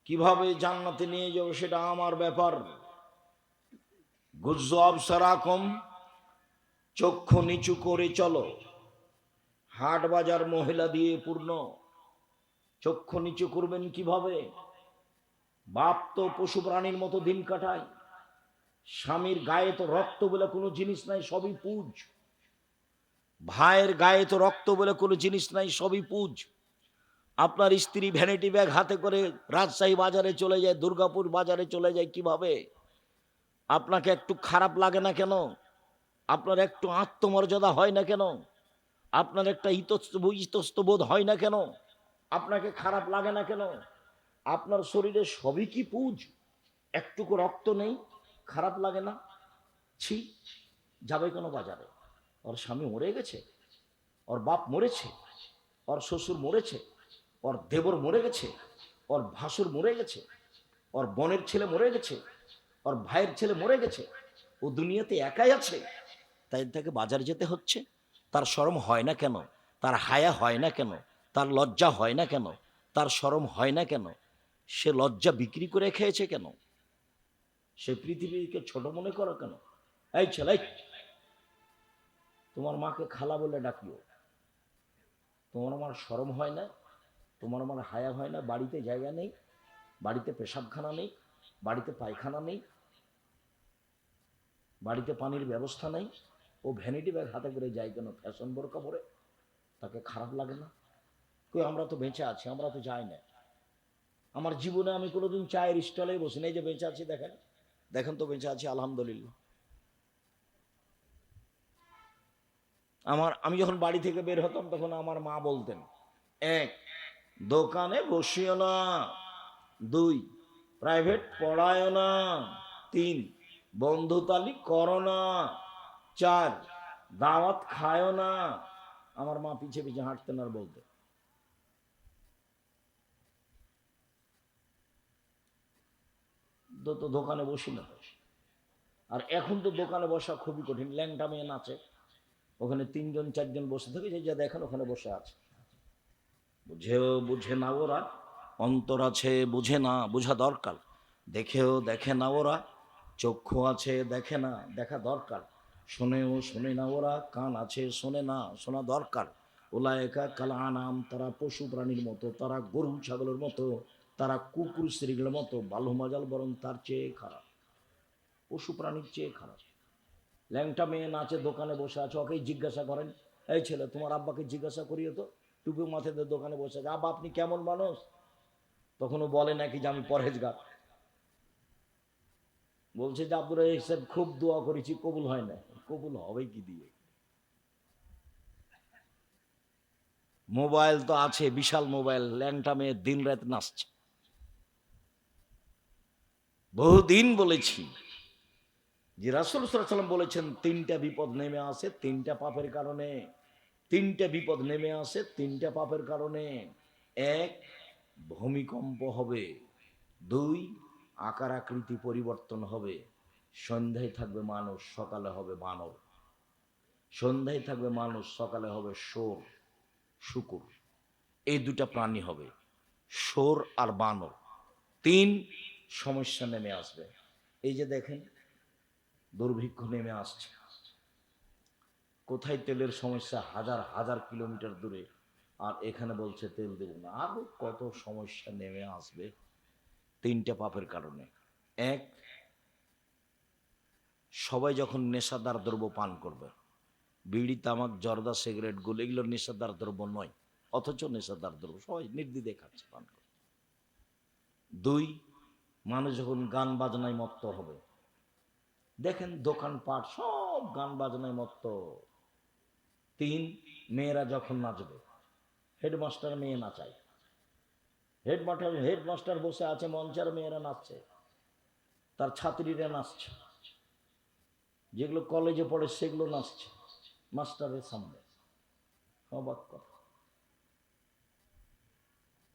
কিভাবে জান্নাতে নিয়ে যাও সেটা আমার ব্যাপার। গুজ্জু আবসারাকুম, চক্ষু নিচু করে চলো। হাট বাজার মহিলা দিয়ে পূর্ণ, চক্ষু নিচু করবেন কিভাবে? বাপ তো পশু প্রাণীর মতো দিন কাটায়, স্বামীর গায়ে তো রক্ত বলে কোনো জিনিস নাই, সবই পুজ। ভাইয়ের গায়ে তো রক্ত বলে কোনো জিনিস নাই, সবই পুজ। আপনার স্ত্রী ভ্যানিটি ব্যাগ হাতে করে রাজশাহী বাজারে চলে যায়, দুর্গাপুর বাজারে চলে যায়, কিভাবে? আপনাকে একটু খারাপ লাগে না কেন? আপনার একটু আত্মমর্যাদা হয় না কেন? আপনার একটা ইতস্তবোধ হয় না কেন? আপনাকে খারাপ লাগে না কেন? আপনার শরীরে সবই কি পুজ? একটুকু রক্ত নেই, খারাপ লাগে না? ছি, যাবে কোনো বাজারে, ওর স্বামী মরে গেছে, ওর বাপ মরেছে, ওর শ্বশুর মরেছে, ওর দেবর মরে গেছে, ওর ভাসুর মরে গেছে, ওর বোনের ছেলে মরে গেছে, ওর ভাইয়ের ছেলে মরে গেছে, ও দুনিয়াতে একাই আছে, তাই তাকে বাজারে যেতে হচ্ছে। তার শরম হয় না কেন? তার হায়া হয় না কেন? তার লজ্জা হয় না কেন? তার শরম হয় না কেন? সে লজ্জা বিক্রি করে খেয়েছে কেন? সে পৃথিবীকে ছোট মনে করো কেন? এই ছেলে, তোমার মাকে খালা বলে ডাকিও। তোমার আমার শরম হয় না? তোমার আমার হায়া হয় না? বাড়িতে জায়গা নেই, বাড়িতে পেশাবখানা নেই, বাড়িতে পায়খানা নেই, বাড়িতে পানির ব্যবস্থা নেই। ও ভ্যানিটি ব্যাগ হাতে করে যায় কেন? ফ্যাশন বোরকা পরে। তাকে খারাপ লাগে না? কই আমরা তো বেঁচে আছি, আমরা তো যাই না। আমার জীবনে আমি কোনোদিন চায়ের স্টলে বসি না। এই যে বেঁচে আছি, দেখেন, দেখেন তো বেঁচে আছি, আলহামদুলিল্লাহ। আমি যখন বাড়ি থেকে বের হতাম তখন আমার মা বলতেন, এক, দোকানে বসিও না। দুই, প্রাইভেট পড়ায় না। তিন, বন্ধুতালি করো না। চার, দাওয়াত খায় না। আমার মা পিছে পিছে হাঁটতেন আর বলতেন। তো দোকানে বসি না। আর এখন তো দোকানে বসা খুবই কঠিন। ল্যাংটা মেয়ে নাচে, ওখানে 3 জন 4 জন বসে থাকে, যে যা দেখেন ওখানে বসে আছে। বুঝেও বুঝে না ওরা, অন্তর আছে বুঝে না, বোঝা দরকার। দেখেও দেখে না ওরা, চক্ষু আছে দেখে না, দেখা দরকার। শোনেও শোনে না ওরা, কান আছে শোনে না, শোনা দরকার। ওলায়েকা কাল আনাম, তারা পশু প্রাণীর মতো, তারা গরু ছাগলের মতো, তারা কুকুর শ্রীগুলোর মতো। বালু মাজাল বরং তার চেয়ে খারাপ, পশু প্রাণীর চেয়ে খারাপ। ল্যাংটা মেয়ে নাচে, দোকানে বসে আছে, ওকেই জিজ্ঞাসা করেন, এই ছেলে তোমার আব্বাকে জিজ্ঞাসা করিও তো, টুপি মাথায় দিয়ে দোকানে বসে আছে, আব্বা আপনি কেমন মানুষ? তখনও বলে নাকি যে আমি পরহেজগার। বলছে যে আব্দুর সাহেব খুব দোয়া করেছি, কবুল হয় না। কবুল হবে কি দিয়ে? মোবাইল তো আছে, বিশাল মোবাইল, ল্যাংটা মেয়ে দিন রাত নাচছে। বহুদিন বলেছি যে রাসূল সাল্লাল্লাহু আলাইহি ওয়াসাল্লাম বলেছেন 3টা বিপদ নেমে আসে 3টা পাপের কারণে। 3টা বিপদ নেমে আসে 3টা পাপের কারণে। এক, ভূমিকম্প হবে। দুই, আকার আকৃতি পরিবর্তন হবে। সন্ধ্যায় থাকবে মানুষ, সকালে হবে বানর। সন্ধ্যায় থাকবে মানুষ, সকালে হবে শোর, শুকুর। এই দুটা প্রাণী হবে, শোর আর বানর। তিন, সমস্যা নেমে আসবে। এই যে দেখেন, দুর্ভিক্ষ নেমে আসছে। কোথায় তেলের সমস্যা? হাজার হাজার কিলোমিটার দূরে, আর এখানে বলছে তেল দেব না। আরো কত সমস্যা নেমে আসবে 3টা পাপের কারণে। এক, সবাই যখন নেশাদার দ্রব্য পান করবে, বিড়ি তামাক জর্দা সিগারেট গুলো, এগুলো নেশাদার দ্রব্য নয়, অথচ নেশাদার দ্রব্য সবাই নির্দ্বিধায় খাচ্ছে, পান করছে। দুই, মানুষ যখন গান বাজনায় মত্ত হবে, দেখেন দোকানপাট সব গান বাজনায় মত্ত। তিন, মেয়েরা যখন নাচবে, হেডমাস্টার মেয়ে নাচায়, হেডমাস্টার বসে আছে মঞ্চের, মেয়েরা নাচছে, তার ছাত্রীরা নাচছে, যেগুলো কলেজে পড়ে সেগুলো নাচছে মাস্টারের সামনে। অবাক কথা।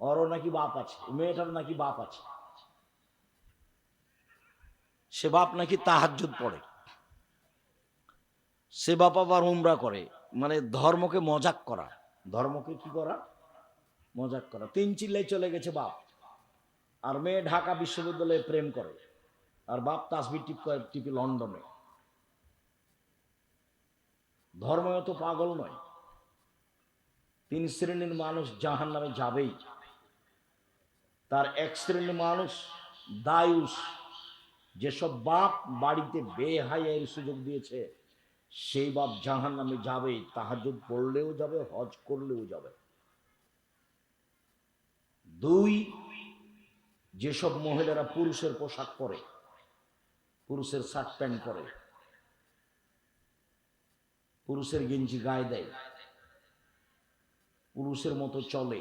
ওরও নাকি বাপ আছে, মেয়েটার নাকি বাপ আছে, সে বাপ নাকি তাহাজ্জুদ পড়ে, সে বাপ আবার উমরা করে। মানে ধর্মকে মজাক করা, ধর্মকে কি করা? মজাক করা। 3 চিল্লায় চলে গেছে বাপ, আর মেয়ে ঢাকা বিশ্ববিদ্যালয়ে প্রেম করে, আর বাপ তাসবিহ টিপি লন্ডনে। ধর্ম তো পাগল নয়। 3 শ্রেণীর মানুষ জাহান্নামে যাবেই। তার 1 শ্রেণীর মানুষ দায়ুস, যেসব বাপ বাড়িতে বেহায়ার সুযোগ দিয়েছে, সেই বাপ জাহান্নামে যাবে, তাহাজ্জুদ পড়লেও যাবে, হজ করলেও যাবে। দুই, যেসব মহিলারা পুরুষের পোশাক পরে, পুরুষের শার্ট প্যান্ট পরে, পুরুষের গেঞ্জি গায়ে দেয়, পুরুষের মতো চলে,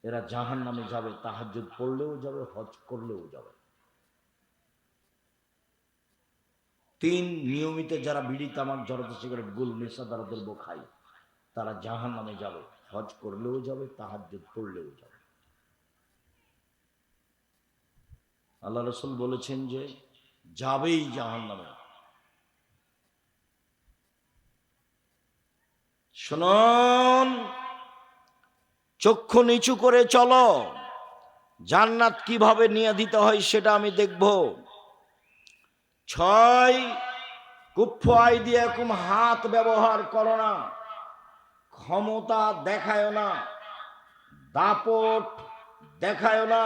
এরা জাহান্নামে যাবে, তাহাজ্জুদ পড়লেও যাবে, হজ করলেও যাবে। তিন, নিয়মিত যারা বিড়ি তামাক জর্দা সিগারেট গুল নেশাদার দ্রব্য খায়, তারা জাহান্নামে যাবে, হজ করলেও যাবে, তাহাজ্জুদ পড়লেও যাবে। আল্লাহ রাসূল বলেছেন যে যাবেই জাহান্নামে। শুনুন, চক্ষু নিচু করে চলো, জান্নাত কিভাবে নিয়ে দিতে হয় সেটা আমি দেখব। 6, কুফ্ফু আইদিয়াকুম, হাত ব্যবহার করো না, ক্ষমতা দেখায় না, দাপট দেখায় না,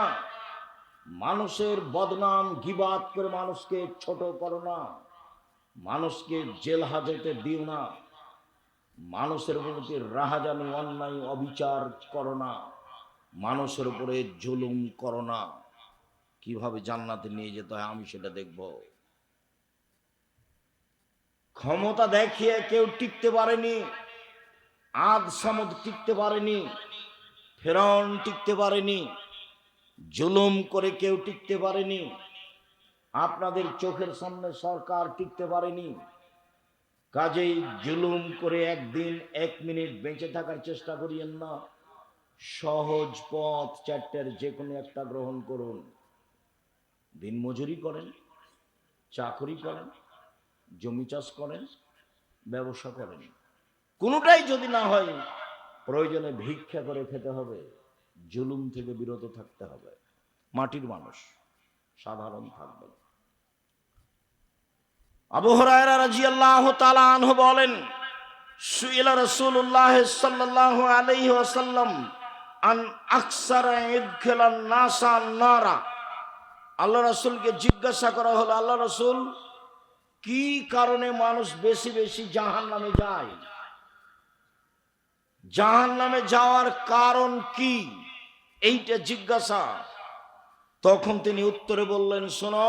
মানুষের বদনাম গীবাত করে মানুষকে ছোট করো না, মানুষকে জেল হাজতে দিও না, মানুষের প্রতি রাহাজানি অন্যায় অবিচার করো না, মানুষের উপরে জুলুম করো না। কিভাবে জান্নাতে নিয়ে যেতে হয় আমি সেটা দেখব। ক্ষমতা দেখিয়ে কেউ টিকতে পারেনি, আদ সামুদ টিকতে পারেনি, ফেরাউন টিকতে পারেনি, জুলুম করে কেউ টিকতে পারেনি, আপনাদের চোখের সামনে সরকার টিকতে পারেনি। কাজেই জুলুম করে একদিন 1 মিনিট বেঁচে থাকার চেষ্টা করিয়েন না। সহজ পথ 4টের যে কোনো একটা গ্রহণ করুন। দিনমজুরি করেন, চাকরি করেন, জমি চাষ করেন, ব্যবসা করেন, কোনোটাই যদি না হয় প্রয়োজনে ভিক্ষা করে খেতে হবে, জুলুম থেকে বিরত থাকতে হবে। মাটির মানুষ, সাধারণ থাকবেন। আবু হুরায়রা রাদিয়াল্লাহু তাআলা আনহু বলেন, সুইলা রাসূলুল্লাহ সাল্লাল্লাহু আলাইহি ওয়াসাল্লাম আন আকসারা ইদখিলান নাসা নারা। আল্লাহ রাসূলকে জিজ্ঞাসা করা হলো, আল্লাহ রাসূল, কি কারণে মানুষ বেশি বেশি জাহান্নামে যায়? জাহান্নামে যাওয়ার কারণ কি, এইটা জিজ্ঞাসা। তখন তিনি উত্তরে বললেন, শোনো,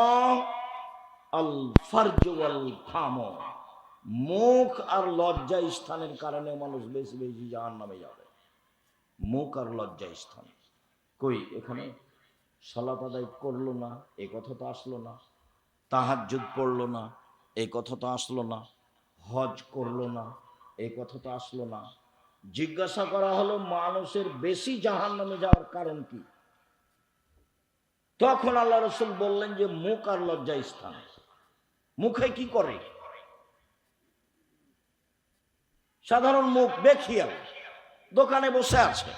আল ফারজ ওয়াল ফাম, মুখ আর লজ্জা স্থানের কারণে মানুষ বেশি বেশি জাহান্নামে যাবে। মুখ আর লজ্জা স্থান। কই এখানে সালাত আদায় করলো না, এই কথা তো আসলো না। তাহাজ্জুদ পড়লো না, এই কথা তো আসলো না। হজ করলো না, এই কথা তো আসলো না। জিজ্ঞাসা করা হলো মানুষের বেশি জাহান্নামে যাওয়ার কারণ কি? তখন আল্লাহ রাসূল বললেন যে মুখ আর লজ্জা স্থান। মুখে কি করে? সাধারণ মুখ বেখিয়াল, দোকানে বসে আছে,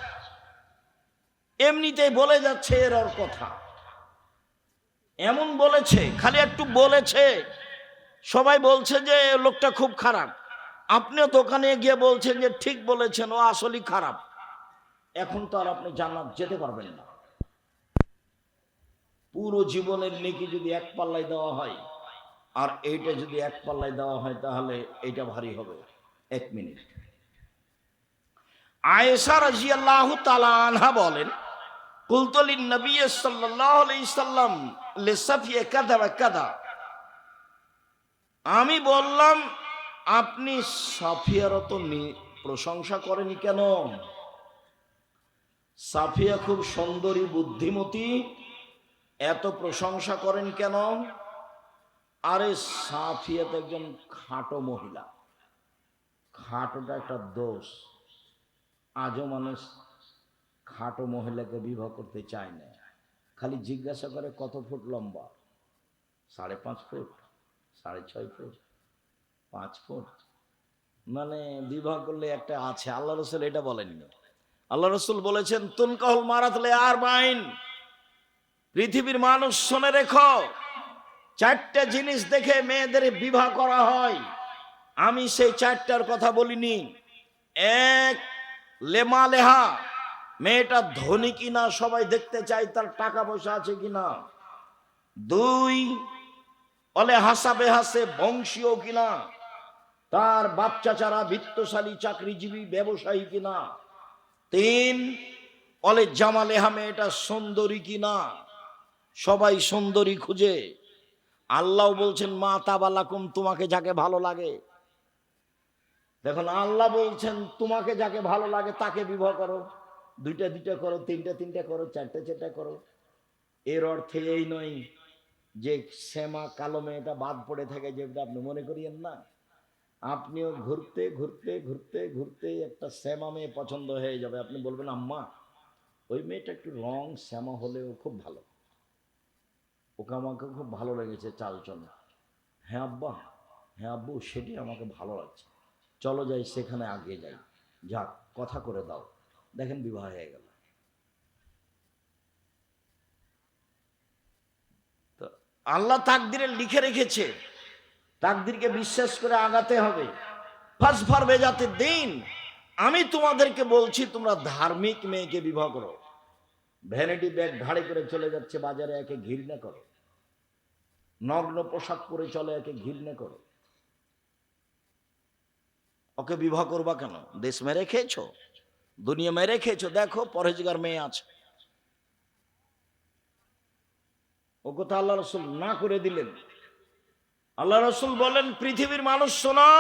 এমনিতেই বলে যাচ্ছে এর ওর কথা, এমন বলেছে, খালি একটু বলেছে, সবাই বলছে যে লোকটা খুব খারাপ, আপনিও দোকানে গিয়ে বলছেন যে ঠিক বলেছেন, ও আসলেই খারাপ। এখন তো আর আপনি জান্নাত যেতে পারবেন না। পুরো জীবনের নেকি যদি এক পাল্লায় দেওয়া হয় আর এইটা যদি এক পাল্লায় দেওয়া হয় তাহলে এইটা ভারী হবে। 1 মিনিট। আয়েশা রাদিয়াল্লাহু তাআলা আনহা বলেন, কুলতু লিন নবী সাল্লাল্লাহু আলাইহি সাল্লাম লিসাফিয়া কাযা ওয়া কাযা। আমি বললাম, আপনি সাফিয়ার তো প্রশংসা করেন কেন? সাফিয়া খুব সুন্দরী, বুদ্ধিমতী, এত প্রশংসা করেন কেন? আরে সাফিয়া তো একজন খাটো মহিলা। খাটোটা একটা দোষ। আজও মানুষ খাটো মহিলাকে বিবাহ করতে চায় না। খালি জিজ্ঞাসা করে কত ফুট লম্বা, 5.5 ফুট, 6.5 ফুট, 5 ফুট। মানে বিবাহ করলে একটা আছে। আল্লাহ রসুল এটা বলেননি। আল্লাহ রসুল বলেছেন, তুনকাহুল মারাতলে আর বাইন, পৃথিবীর মানুষ শুনে রেখো, 4টে জিনিস দেখে মেয়েদের বিবাহ করা হয়। আমি সেই 4টার কথা বলিনি। 1, লেমা লেহা, মেয়েটা ধনী কিনা সবাই দেখতে চায়, তার টাকা পয়সা আছে কিনা। 2, অলে হাসাবে হাসে, বংশীয় কিনা, তার বাচ্চা চারা বিত্তশালী চাকরিজীবী ব্যবসায়ী কিনা। 3, অলে জামালেহা, মেয়েটা সুন্দরী কিনা। সবাই সুন্দরী খুঁজে। আল্লাহ বলছেন, মা তাবালাকুম, তোমাকে যাকে ভালো লাগে। দেখুন, আল্লাহ বলছেন তোমাকে যাকে ভালো লাগে তাকে বিবাহ করো। 2টা 2টা করো, 3টা 3টা করো, 4টা 4টা করো। এর অর্থে এই নয় যে শ্যামা কালো মেয়েটা বাদ পড়ে থাকে, যেটা আপনি মনে করিয়েন না। আপনিও ঘুরতে ঘুরতে ঘুরতে ঘুরতে একটা শ্যামা মেয়ে পছন্দ হয়ে যাবে। আপনি বলবেন, আম্মা ওই মেয়েটা একটু রং শ্যামা হলেও খুব ভালো, ওকে আমাকে খুব ভালো লেগেছে চালচল। হ্যাঁ আব্বা, হ্যাঁ আব্বু, সেটি আমাকে ভালো লাগছে, চলো যাই সেখানে আগে যাই। যাক, কথা করে দাও, দেখেন বিবাহ হয়ে গেল। তো আল্লাহ তাকদিরে লিখে রেখেছে, তাকদিরকে বিশ্বাস করে আগাতে হবে। ফাসফার বেজাতে দিন, আমি তোমাদেরকে বলছি তোমরা ধার্মিক মেয়েকে বিবাহ করো। ভ্যানিটি ব্যাগ ঘাড়ে করে চলে যাচ্ছে বাজারে, একে ঘৃণা করো। নগ্ন পোশাক পরে চলে, একে ঘৃণা করো। ওকে বিবাহ করবা কেন? দেশ মেরে খেয়েছো, দুনিয়া মেরে খেয়েছো, দেখো পরহেজগার মেয়ে আছে। ও কথা আল্লাহ রসুল না করে দিলেন। আল্লাহ রসুল বলেন, পৃথিবীর মানুষ শোনো,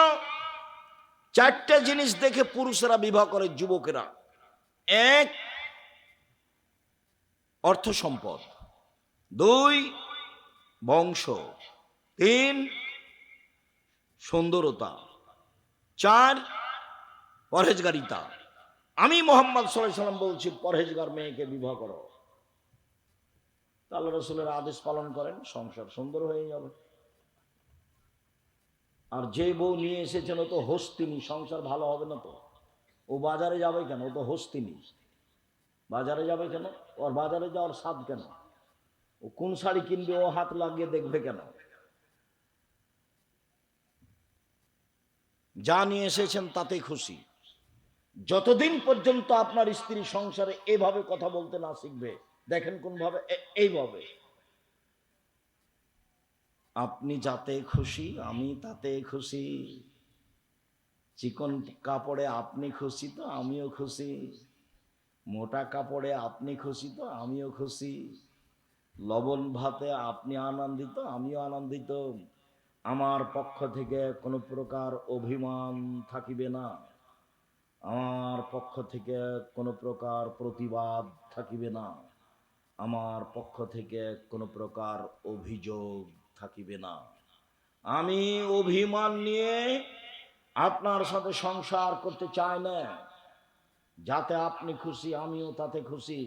চারটা জিনিস দেখে পুরুষেরা বিবাহ করে, যুবকেরা। এক, অর্থ সম্পদ। দুই, বংশ। তিন, সুন্দরতা। চার, পরহেজগারিতা। আমি মোহাম্মদ সাল্লাল্লাহু আলাইহি সাল্লাম বলছি, পরহেজগার মেয়েকে বিবাহ করো। আল্লাহ রসুলের আদেশ পালন করেন, সংসার সুন্দর হয়ে যাবে। আর যে বউ নিয়ে এসেছেন ও তো হস্তিনী, সংসার ভালো হবে না তো। ও বাজারে যাবে কেন? ও তো হস্তিনী, বাজারে যাবে কেন? ওর বাজারে যাওয়ার স্বাদ কেন? ও কোন শাড়ি কিনবে ও হাত লাগিয়ে দেখবে কেন? যা নিয়ে এসেছেন তাতেই খুশি। যতদিন পর্যন্ত আপনার স্ত্রী সংসারে এভাবে কথা বলতে না শিখবে, দেখেন কোন ভাবে, এইভাবে, আপনি যাতে খুশি আমি তাতে খুশি। চিকন কাপড়ে আপনি খুশি তো আমিও খুশি, মোটা কাপড়ে আপনি খুশি তো আমিও খুশি, লবণ ভাতে আপনি আনন্দিত আমিও আনন্দিত। আমার পক্ষ থেকে কোনো প্রকার অভিমান থাকিবে না, আমার পক্ষ থেকে কোনো প্রকার প্রতিবাদ থাকিবে না, আমার পক্ষ থেকে কোনো প্রকার অভিযোগ থাকিবে না। আমি অভিমান নিয়ে আপনার সাথে সংসার করতে চাই না। যাতে আপনি খুশি আমিও তাতে খুশি।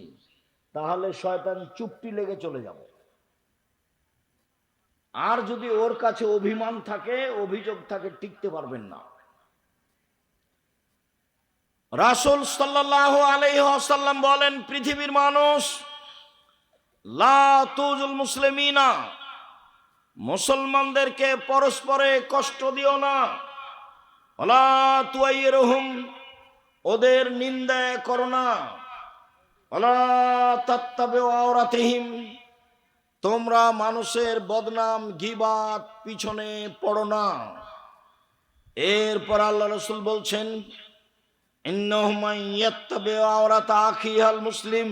তাহলে শয়তান চুপটি লেগে চলে যাবে। আর যদি ওর কাছে অভিমান থাকে, অভিযোগ থাকে, টিকতে পারবেন না। রাসূল সাল্লাল্লাহু আলাইহি ওয়াসাল্লাম বলেন, পৃথিবীর মানুষ, লা তুজুল মুসলিমিনা, মুসলমানদেরকে পরস্পরে কষ্ট দিও না। ওয়ালা তুয়াইরুহুম, ওদের নিন্দা করো না। ওয়ালা তাত্তাবিউ আওরাতিহিম, তোমরা মানুষের বদনাম গীবাত পিছনে পড়ো না। এরপর আল্লাহ রাসূল বলছেন, ইন্নাহু মান ইয়াত্তাবিউ আওরাতা আখিহাল মুসলিম,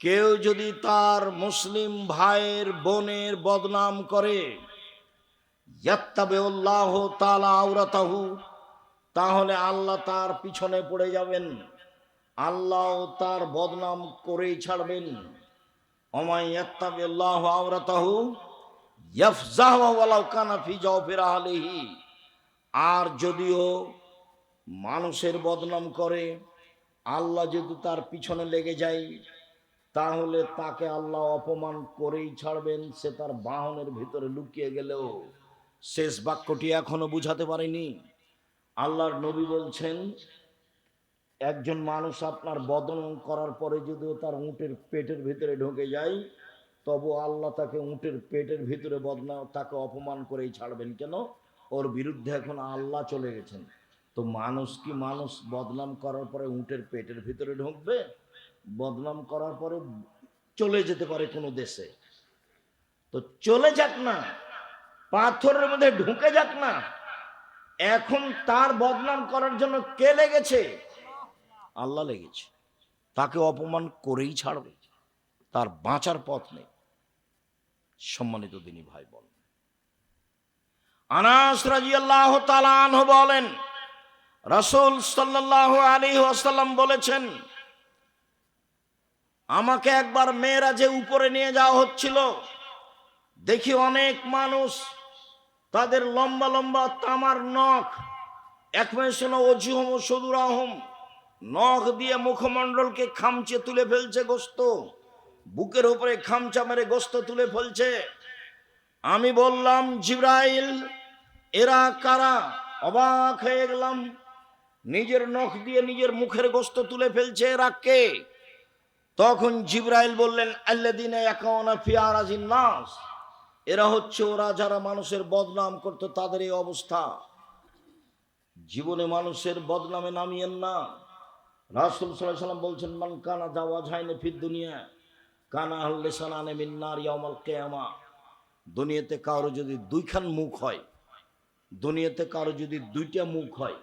কেউ যদি তার মুসলিম ভাইয়ের বোনের বদনাম করে, ইয়াত্তাবিউল্লাহু তাআলা আওরাতাহু, তাহলে আল্লাহ তার পিছনে পড়ে যাবেন, আল্লাহ তার বদনাম করেই ছাড়বেন। ওমাই ইয়াত্তাবিউল্লাহু আওরাতাহু ইয়াফজাহু ওয়ালাউ কানা ফি জাওফির আহলিহি, আর যদিও মানুষের বদনাম করে, আল্লাহ যদি তার পিছনে লেগে যায়, তাহলে তাকে আল্লাহ অপমান করেই ছাড়বেন, সে তার বাহনের ভিতরে লুকিয়ে গেলেও। শেষ বাক্যটি এখনো বুঝাতে পারেনি। আল্লাহর নবী বলছেন, একজন মানুষ আপনার বদনাম করার পরে যদিও তার উটের পেটের ভিতরে ঢুকে যায়, তবু আল্লাহ তাকে উটের পেটের ভিতরে বদনাম, তাকে অপমান করেই ছাড়বেন। কেন? ওর বিরুদ্ধে এখন আল্লাহ চলে গেছেন। তো মানুষ কি মানুষ বদনাম করার পরে উটের পেটের ভিতরে ঢুকবে? বদনাম করার পরে চলে যেতে পারে কোনো দেশে, তো চলে যাক না, পাথরের মধ্যে ঢুকে যাক না। এখন তার বদনাম করার জন্য কে লেগেছে? আল্লাহ লেগেছে। তাকে অপমান করেই ছাড়বে, তার বাঁচার পথ নেই। সম্মানিত দিনী ভাই বোন, আনাস রাদিয়াল্লাহু তাআলা আনহু বলেন, রাসূল সাল্লাল্লাহু আলাইহি ওয়াসাল্লাম বলেছেন, আমাকে একবার মেরাজে উপরে নিয়ে যাওয়া হচ্ছিল, দেখি অনেক মানুষ, তাদের লম্বা লম্বা তামার নখ, একমেশন ওজুহম সুদুরাহম, নখ দিয়ে মুখমণ্ডলকে খামচে তুলে ফেলছে, গোস্ত বুকের উপরে খামচা মেরে গোস্ত তুলে ফেলছে। আমি বললাম, জিবরাইল, এরা কারা? অবাক হয়ে গেলাম। নিজের নখ দিয়ে নিজের মুখের গোশত তুলে ফেলছে, এরা কে? তখন জিবরাইল বললেন, আল্লাযীনা ইয়াকুনা ফি আরাজিন নাস, এরা হচ্ছে ওরা যারা মানুষের বদনাম করতো, তাদের এই অবস্থা। জীবনে মানুষের বদনামে নামিয়েন না। রাসূল সাল্লাল্লাহু আলাইহি ওয়াসাল্লাম বলছেন, মান কানা জাওয়াজাইনে ফিদ দুনিয়া কানা লিসানানে মিন নার ইয়াউমাল কিয়ামা। দুনিয়াতে কারো যদি দুইখান মুখ হয়, দুনিয়াতে কারো যদি দুইটা মুখ হয়,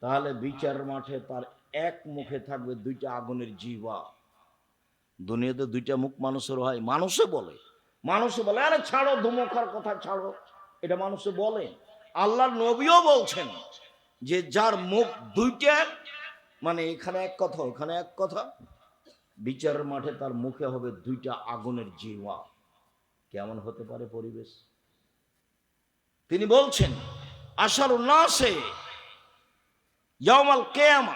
তাহলে বিচার মাঠে তার এক মুখে থাকবে দুইটা আগুনের জিহ্বা। দুনিয়াতে দুইটা মুখ মানুষের হয়, মানুষে বলে আরে ছাড়ো, ধুমোখার কথা ছাড়ো, এটা মানুষে বলে। আল্লাহর নবীও বলছেন যে যার মুখ দুইটা, মানে এখানে এক কথা ওখানে এক কথা, বিচারের মাঠে তার মুখে হবে দুইটা আগুনের জিহ্বা। কেমন হতে পারে পরিবেশ? তিনি বলছেন, আশারুন নাসে ইয়াউমাল কিয়ামা,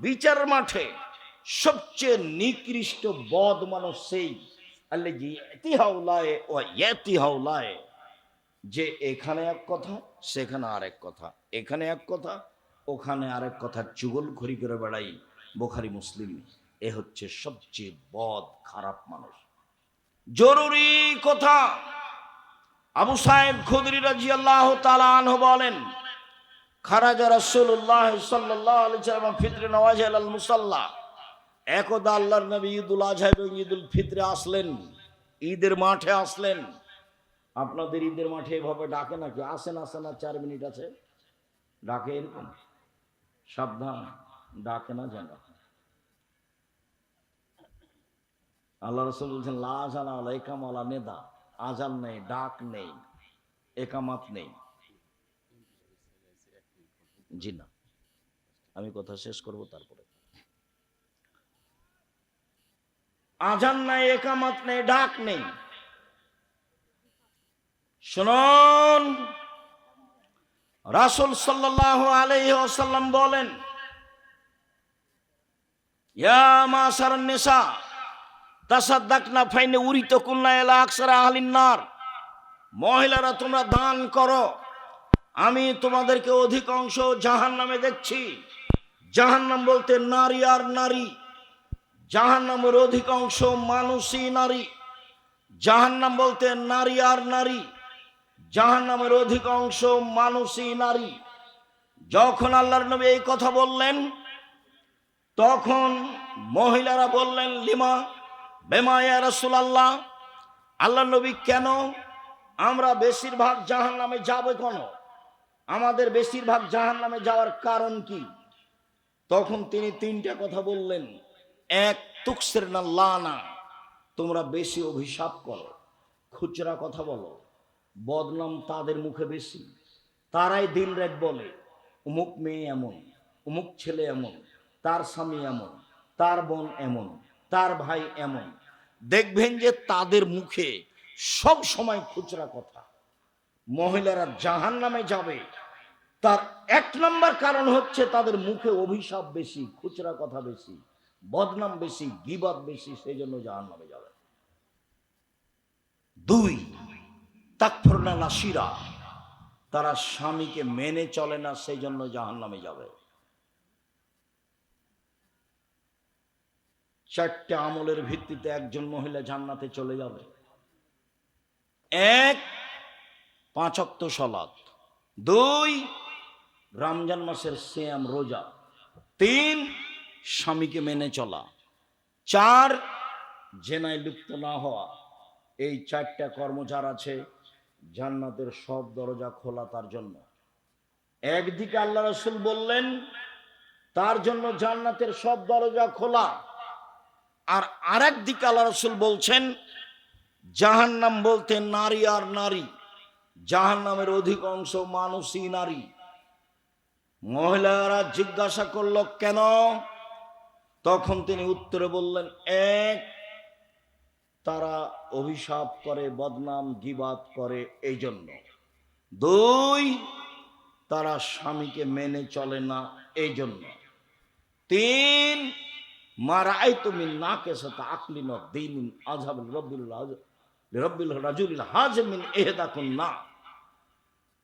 বিচারের মাঠে সবচেয়ে নিকৃষ্ট বদ মানুষ সেই আল্লাযী ইয়াতিহাউলায়ে ওয়া ইয়াতিহাউলায়ে, যে এখানে এক কথা সেখানে আরেক কথা, এখানে এক কথা ওখানে আরেক কথা চুগলখড়ি করে বেড়াই। বুখারী মুসলিম। এ হচ্ছে সবচেয়ে বদ খারাপ মানুষ। জরুরি কথা, আবু সাঈদ খুদরি রাদিয়াল্লাহু তাআলা আনহু বলেন, খারাজা রাসূলুল্লাহ সাল্লাল্লাহু আলাইহি ওয়াসাল্লাম ফিতরে নওয়াজিল আল মুসাল্লা। একদা আল্লাহর নবী ঈদুল আজহা এবং ঈদুল ফিতরে আসলেন, ঈদের মাঠে আসলেন। আপনাদের ঈদের মাঠে এভাবে ডাকে নাকি? আসেন আসেন, আর 4 মিনিট আছে, ডাকে এরকম? সাবধান, ডাকে না যেন। আল্লাহ রাসূল বলছেন, লা আযানা ওয়ালা ইকামা ওয়ালা নিদা, আজান নেই, ডাক নেই, একামাত নেই। জি না, আমি কথা শেষ করব তারপরে। আজান নাই, একামাত নেই, ডাক নেই। শুনুন, রাসূল সাল্লাল্লাহু আলাইহি ওয়াসাল্লাম বলেন, ইয়া মাশারান নিসা তাসাদ্দাকনা ফাইনে উরিতাকুন্না ইলা আকসারা আহলিন নার। মহিলারা তোমরা দান করো, আমি তোমাদেরকে অধিকাংশ জাহান্নামে দেখছি। জাহান্নাম বলতে নারী আর নারী, জাহান্নামের অধিকাংশ মানুষই নারী। জাহান্নাম বলতে নারী আর নারী, জাহান্নামের অধিকাংশ মানুষই নারী। যখন আল্লাহর নবী এই কথা বললেন, তখন মহিলারা বললেন, লিমা বেমা ইয়া রাসূলুল্লাহ, আল্লাহর নবী কেন? আমরা বেশিরভাগ জাহান্নামে যাব কেন? আমাদের বেশিরভাগ জাহান্নামে যাওয়ার কারণ কি? তখন তিনি 3টা কথা বললেন। এক, তুকসিরনা লানা, তোমরা বেশি অভিশাপ করো, খুচরা কথা বলো, বদনাম তাদের মুখে বেশি। তারাই দিন রাত বলে, অমুক মেয়ে এমন, অমুক ছেলে এমন, তার স্বামী এমন, তার বোন এমন, তার ভাই এমন। দেখবেন যে তাদের মুখে সব সময় খুচরা কথা। মহিলারা জাহান্নামে যাবে, তার 1 নম্বর কারণ হচ্ছে তাদের মুখে অভিশাপ বেশি, খুচরা কথা বেশি, বদনাম বেশি, গীবত বেশি, সেই জন্য জাহান্নামে যাবে। 2, তাকফুরনা নাসিরা, তারা স্বামীকে মেনে চলে না, সেই জন্য জাহান্নামে যাবে। 4টে আমলের ভিত্তিতে একজন মহিলা জান্নাতে চলে যাবে। 1, 5 ওয়াক্ত সালাত। 2, রমজান মাসের সিয়াম রোজা। 3, স্বামীকে মেনে চলা। 4, জেনায় লিপ্ত না হওয়া। এই 4টা কর্ম যার আছে, জান্নাতের সব দরজা খোলা তার জন্য। একদিকে আল্লাহ রাসূল বললেন তার জন্য জান্নাতের সব দরজা খোলা, আর আরেক দিকে আল্লাহ রাসূল বলছেন জাহান্নাম বলতে নারী আর নারী, জাহান্নামের অধিকাংশ মানুষই নারী। মহিলারা জিজ্ঞাসা করল কেন? তখন তিনি উত্তরে বললেন, 1, তারা অভিশাপ করে, বদনাম গীবাত করে, এই জন্য। 2, তারা স্বামীকে মেনে চলে না, এই জন্য। 3, মা রাআইতু মিন নাকিসাতি আকলিন ওয়া দীনিন আযহাব লিরাব্বিল রাজুলিল হাযিম মিন ইহদাকুন্না।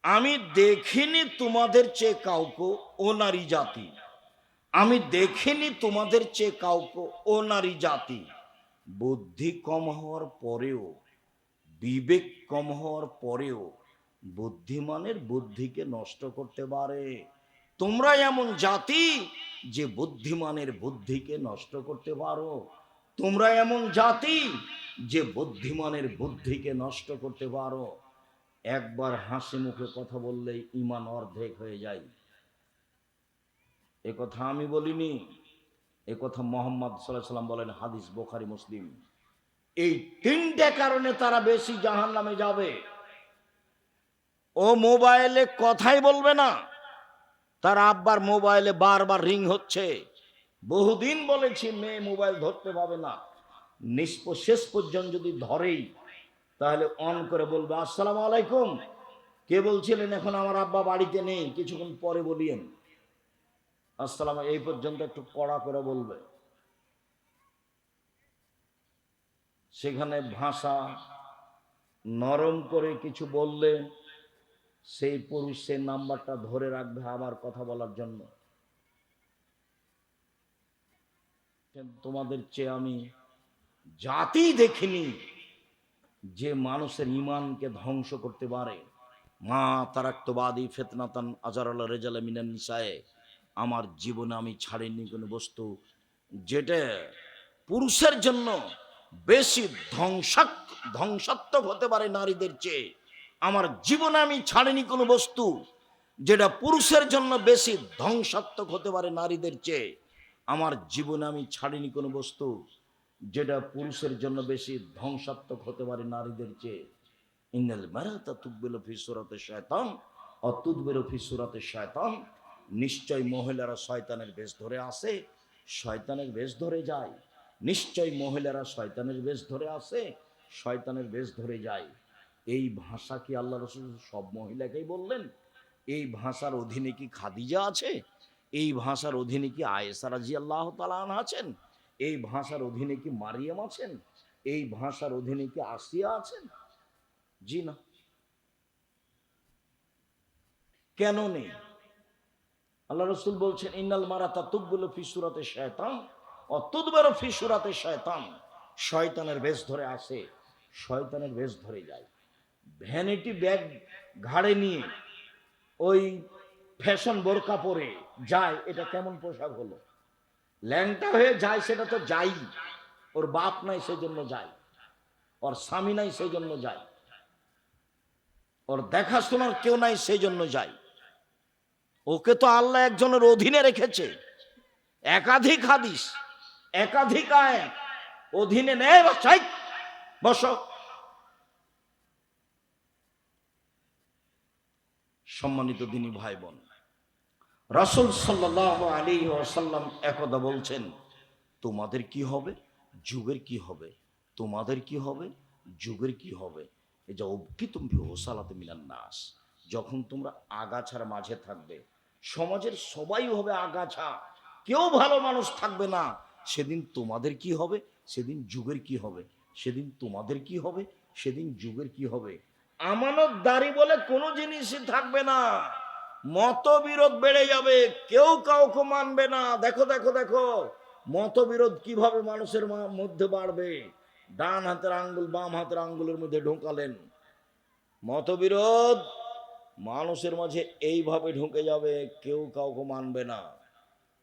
আমি দেখিনি তোমাদের চেয়ে কাউকে ও নারী জাতি, আমি দেখিনি তোমাদের চেয়ে কাউকে ও নারী জাতি, বুদ্ধি কম হওয়ার পরেও, বিবেক কম হওয়ার পরেও বুদ্ধিমানের বুদ্ধিকে নষ্ট করতে পারে। তোমরা এমন জাতি যে বুদ্ধিমানের বুদ্ধিকে নষ্ট করতে পারো। তোমরা এমন জাতি যে বুদ্ধিমানের বুদ্ধিকে নষ্ট করতে পারো। একবার হাসি মুখে কথা বললেই ঈমান অর্ধেক হয়ে যায়। এ কথা আমি বলিনি, এ কথা মুহাম্মদ সাল্লাল্লাহু আলাইহি ওয়াসাল্লাম বলেন, হাদিস বুখারী মুসলিম। এই তিনটে কারণে তারা বেশি জাহান্নামে যাবে। ও মোবাইলে কথাই বলবে না, তার আব্বার মোবাইলে বারবার রিং হচ্ছে। বহুদিন বলেছি মেয়ে মোবাইল ধরতে পাবে না, শেষ পর্যন্ত যদি ধরেই তাহলে অন করে বলবে আসসালামু আলাইকুম, কে বলছিলেন? এখন আমার আব্বা বাড়িতে নেই, কিছুক্ষণ পরে বলিয়েন আসসালাম, এই পর্যন্ত একটু কড়া করে বলবে। সেখানে ভাষা নরম করে কিছু বললে সেই পুরুষ সেই নাম্বারটা ধরে রাখবে আবার কথা বলার জন্য। তোমাদের চেয়ে আমি জাতি দেখিনি যে মানুষের ঈমানকে ধ্বংস করতে পারে। মা তারাক্তবাদী ফিতনাতান আজারাল রেজাল মিনান নিসায়ে, আমার জীবনে আমি ছাড়িনি কোনো বস্তু যেটা পুরুষের জন্য বেশি ধ্বংসাত্মক হতে পারে নারীদের চেয়ে। আমার জীবনে আমি ছাড়িনি কোনো বস্তু যেটা পুরুষের জন্য বেশি ধ্বংসাত্মক হতে পারে নারীদের চেয়ে। আমার জীবনে আমি ছাড়িনি কোনো বস্তু যেটা পুরুষের জন্য বেশি ধ্বংসাত্মক হতে পারে নারীদের চেয়ে। ইন্নাল মারাতা তুকবিলু ফি সূরাতি শায়তান ওয়া তুদবিরু ফি সূরাতি শায়তান, নিশ্চয় মহিলারা শয়তানের বেশ ধরে আসে, শয়তানের বেশ ধরে যায়। নিশ্চয় মহিলারা শয়তানের বেশ ধরে আসে, শয়তানের বেশ ধরে যায়। এই ভাষা কি আল্লাহ রাসূল সব মহিলাকেই বললেন? এই ভাষার অধীনে কি খাদিজা আছে? এই ভাষার অধীনে কি আয়েশা রাদিয়াল্লাহু তাআলা আনহা আছেন? এই ভাষার অধীনে কি মারিয়াম আছেন? এই ভাষার অধীনে কি আসিয়া আছেন? জি না। কেন নেই? আল্লাহ রাসূল বলছেন ইন্নাল মারাতা তুকবিলু ফি সূরাতি শায়তান ওয়া তুদবিরু ফি সূরাতি শায়তান, শয়তানের বেশ ধরে আসে, শয়তানের বেশ ধরে যায়। ভ্যানিটি ব্যাগ ঘাড়ে নিয়ে ওই ফ্যাশন বোরকা পরে যায়, এটা কেমন পোশাক হলো? ল্যাংটা হয়ে যায়, সেটা তো যাই, ওর বাপ নাই সেজন্য যায়, ওর স্বামী নাই সেই জন্য যায়, ওর দেখাশোনার কেউ নাই সেই জন্য যায়। ওকে তো আল্লাহ একজনের অধীনে রেখেছে। একাধিক হাদিস, একাধিক আয়াত অধীনে নেয়, বসো। সম্মানিত দিনী ভাই বোন, রাসূল সাল্লাল্লাহু আলাইহি ওয়াসাল্লাম একদা বলছেন, তোমাদের কি হবে, যুগের কি হবে, তোমাদের কি হবে, যুগের কি হবে। এই যে অবকিতুম ফি ওসালাতি মিনান নাস, যখন তোমরা আগাছার মাঝে থাকবে, সমাজের সবাই হবে আগাছা, কেউ ভালো মানুষ থাকবে না, সেদিন তোমাদের কি হবে, সেদিন যুগের কি হবে, সেদিন তোমাদের কি হবে, সেদিন যুগের কি হবে। আমানতদারি বলে কোনো জিনিসই থাকবে না, মতবিরোধ বেড়ে যাবে, কেউ কাউকে মানবে না। দেখো দেখো দেখো মতবিরোধ কিভাবে মানুষের মধ্যে বাড়বে। ডান হাতের আঙ্গুল বাম হাতের আঙ্গুলের মধ্যে ঢোকালেন, মতবিরোধ মানুষের মাঝে এইভাবে ঢুকে যাবে, কেউ কাউকে মানবে না।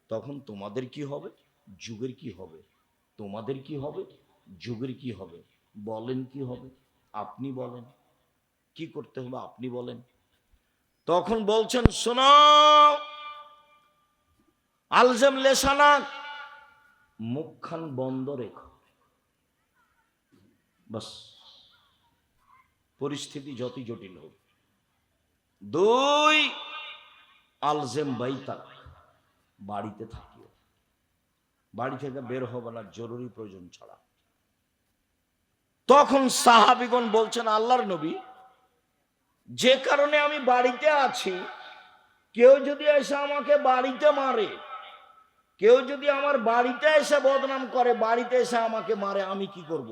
তখন তোমাদের কি হবে, যুগের কি হবে, তোমাদের কি হবে, যুগের কি হবে। বলেন কি হবে, আপনি বলেন কি করতে হবে, আপনি বলেন। তখন বলছেন শোনো, আলজাম লেসানাক, মুখখান বন্ধ রেখো, বাস। পরিস্থিতি যতই জটিল হোক। দুই, আলজেম বাইতাক, বাড়িতে থাকিও, বাড়ি থেকে বের হবে না জরুরি প্রয়োজন ছাড়া। তখন সাহাবীগণ বলছেন আল্লাহর নবী, যে কারণে আমি বাড়িতে আছি, কেউ যদি এসে আমাকে বাড়িতে মারে, কেউ যদি আমার বাড়িতে এসে বদনাম করে, বাড়িতে এসে আমাকে মারে, আমি কি করব?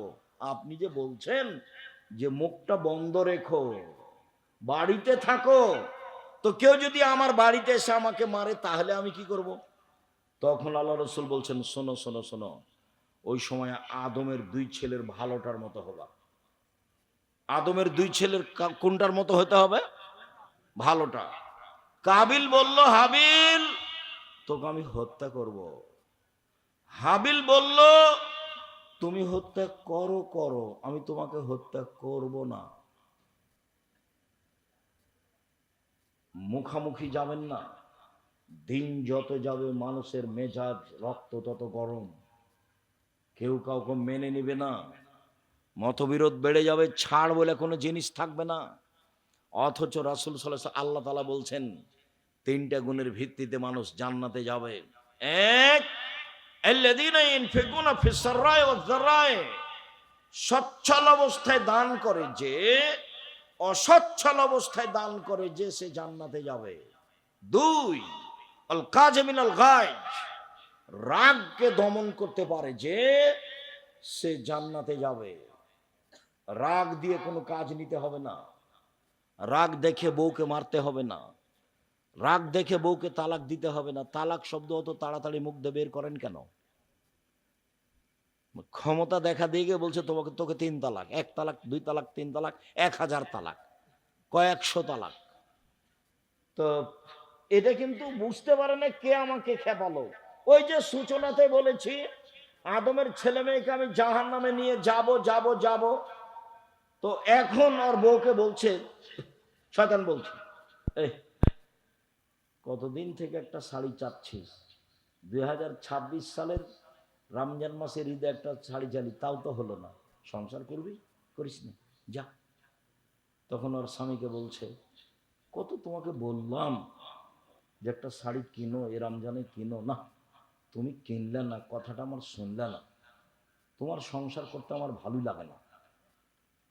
আপনি যে বলছেন যে মুখটা বন্ধ রেখো, বাড়িতে থাকো। তো কেউ যদি আমার বাড়িতে এসে আমাকে মারে তাহলে আমি কি করব? তখন আল্লাহ রসুল বলছেন, শোনো শোনো শোনো, ওই সময় আদমের দুই ছেলের ভালোটার মতো হবা। আদমের দুই ছেলের কোনটার মতো হতে হবে? ভালোটা। কাবিল বলল, হাবিল তোকে আমি হত্যা করব। হাবিল বলল, তুমি হত্যা করো করো, আমি তোমাকে হত্যা করব না। মুখামুখি যাবেন না। দিন যত যাবে মানুষের মেজাজ রক্ত তত গরম, কেউ কাউকে মেনে নিবে না, মতবিরোধ বেড়ে যাবে, ছাড় বলে কোনো জিনিস থাকবে না। অথচ রাসূল সাল্লাল্লাহু আলাইহি ওয়াসাল্লাম, আল্লাহ তাআলা বলছেন তিনটা গুণের ভিত্তিতে মানুষ জান্নাতে যাবে। এক, আল্লাযীনা ইনফিকুনা ফিস সাররাই ওয়াজ যাররাই, সচ্ছল অবস্থায় দান করে যে, অসচ্ছল অবস্থায় দান করে যে, সে জান্নাতে যাবে। দুই, আল কাযিমিনাল গায়জ, রাগকে দমন করতে পারে যে, সে জান্নাতে যাবে। রাগ দিয়ে কোনো কাজ নিতে হবে না। রাগ দেখে বউকে মারতে হবে না। রাগ দেখে বউকে তালাক দিতে হবে না। তালাক শব্দ অত তাড়াতাড়ি মুখ দিয়ে বের করেন কেন? ক্ষমতা দেখা দিয়ে গিয়ে বলছে তোমাকে, তোকে 3 তালাক, 1 তালাক, 2 তালাক, 3 তালাক, 1000 তালাক, কয়েকশো তালাক। তো এটা কিন্তু বুঝতে পারে না কে আমাকে খেপালো। ওই যে সূচনাতে বলেছি, আদমের ছেলে মেয়েকে আমি জাহান্নামে নিয়ে যাব যাব যাব। তো এখন ওর বউকে বলছে, শয়তান বলছে, এই কতদিন থেকে একটা শাড়ি চাচ্ছিস, 2026 সালের রমজান মাসের ঈদে একটা শাড়ি চালি, তাও তো হলো না, সংসার করবি, করিস না, যা। তখন ওর স্বামীকে বলছে, কত তোমাকে বললাম যে একটা শাড়ি কিনো, এ রমজানে কিনো না, তুমি কিনলে না, কথাটা আমার শুনলে না, তোমার সংসার করতে আমার ভালোই লাগে না।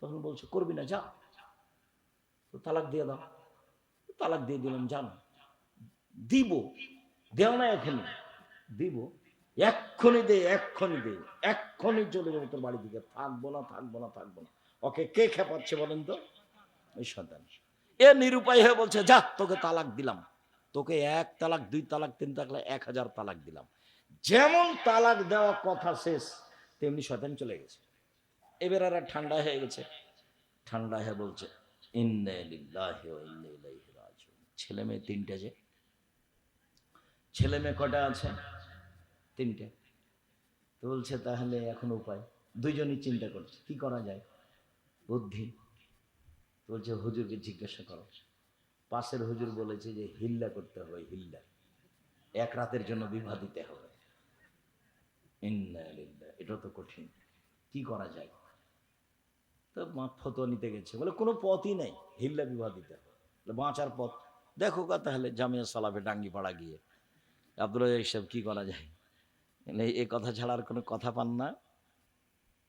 তখন বলছে করবি না, যা, তো তালাক দিয়ে দাও। তালাক দিয়ে দিলাম, জানো দিব, দেও না এখনই, দিব, এক্ষুনি দে, এক্ষুনি দে, এক্ষুনি চলে যাবো তোর বাড়ি থেকে, থাকবো না থাকবো না থাকবো না। ওকে কে খেপাচ্ছে বলেন তো? এই সন্তান। এ নিরুপায় হয়ে বলছে, যা, তোকে তালাক দিলাম, তোকে 1 তালাক, 2 তালাক, 3 তালাক, 1000 তালাক দিলাম। যেমন তালাক দেওয়া কথা শেষ, তেমনি শয়তান চলে গেছে। এবার আর ঠান্ডা হয়ে গেছে। ঠান্ডা হয়ে বলছে, ইন্না লিল্লাহি ওয়া ইন্না ইলাইহি রাজিউন। ছেলে মেয়ে 3টে, যে ছেলে মেয়ে কটা আছে? 3টে। তো বলছে তাহলে এখন উপায়? দুইজনই চিন্তা করছে কি করা যায়, বুদ্ধি। বলছে হুজুরকে জিজ্ঞাসা করো। পাশের হুজুর বলেছে যে হিল্লা করতে হবে, হিল্লা, 1 রাতের জন্য বিবাহ দিতে হবে। ইন্না লিল্লাহ, এটা তো কঠিন, কি করা যায়? তো মা ফতোয়া নিতে গেছে, বলে কোনো পথই নেই, হিল্লা বিবাহ দিতে হবে, বাঁচার পথ দেখো কা। তাহলে জামিয়া সালাফে ডাঙ্গিপাড়া গিয়ে আব্দুল রাজ্জাক সাহেব কি করা যায়? এই কথা ছাড়া আর কোনো কথা পান না,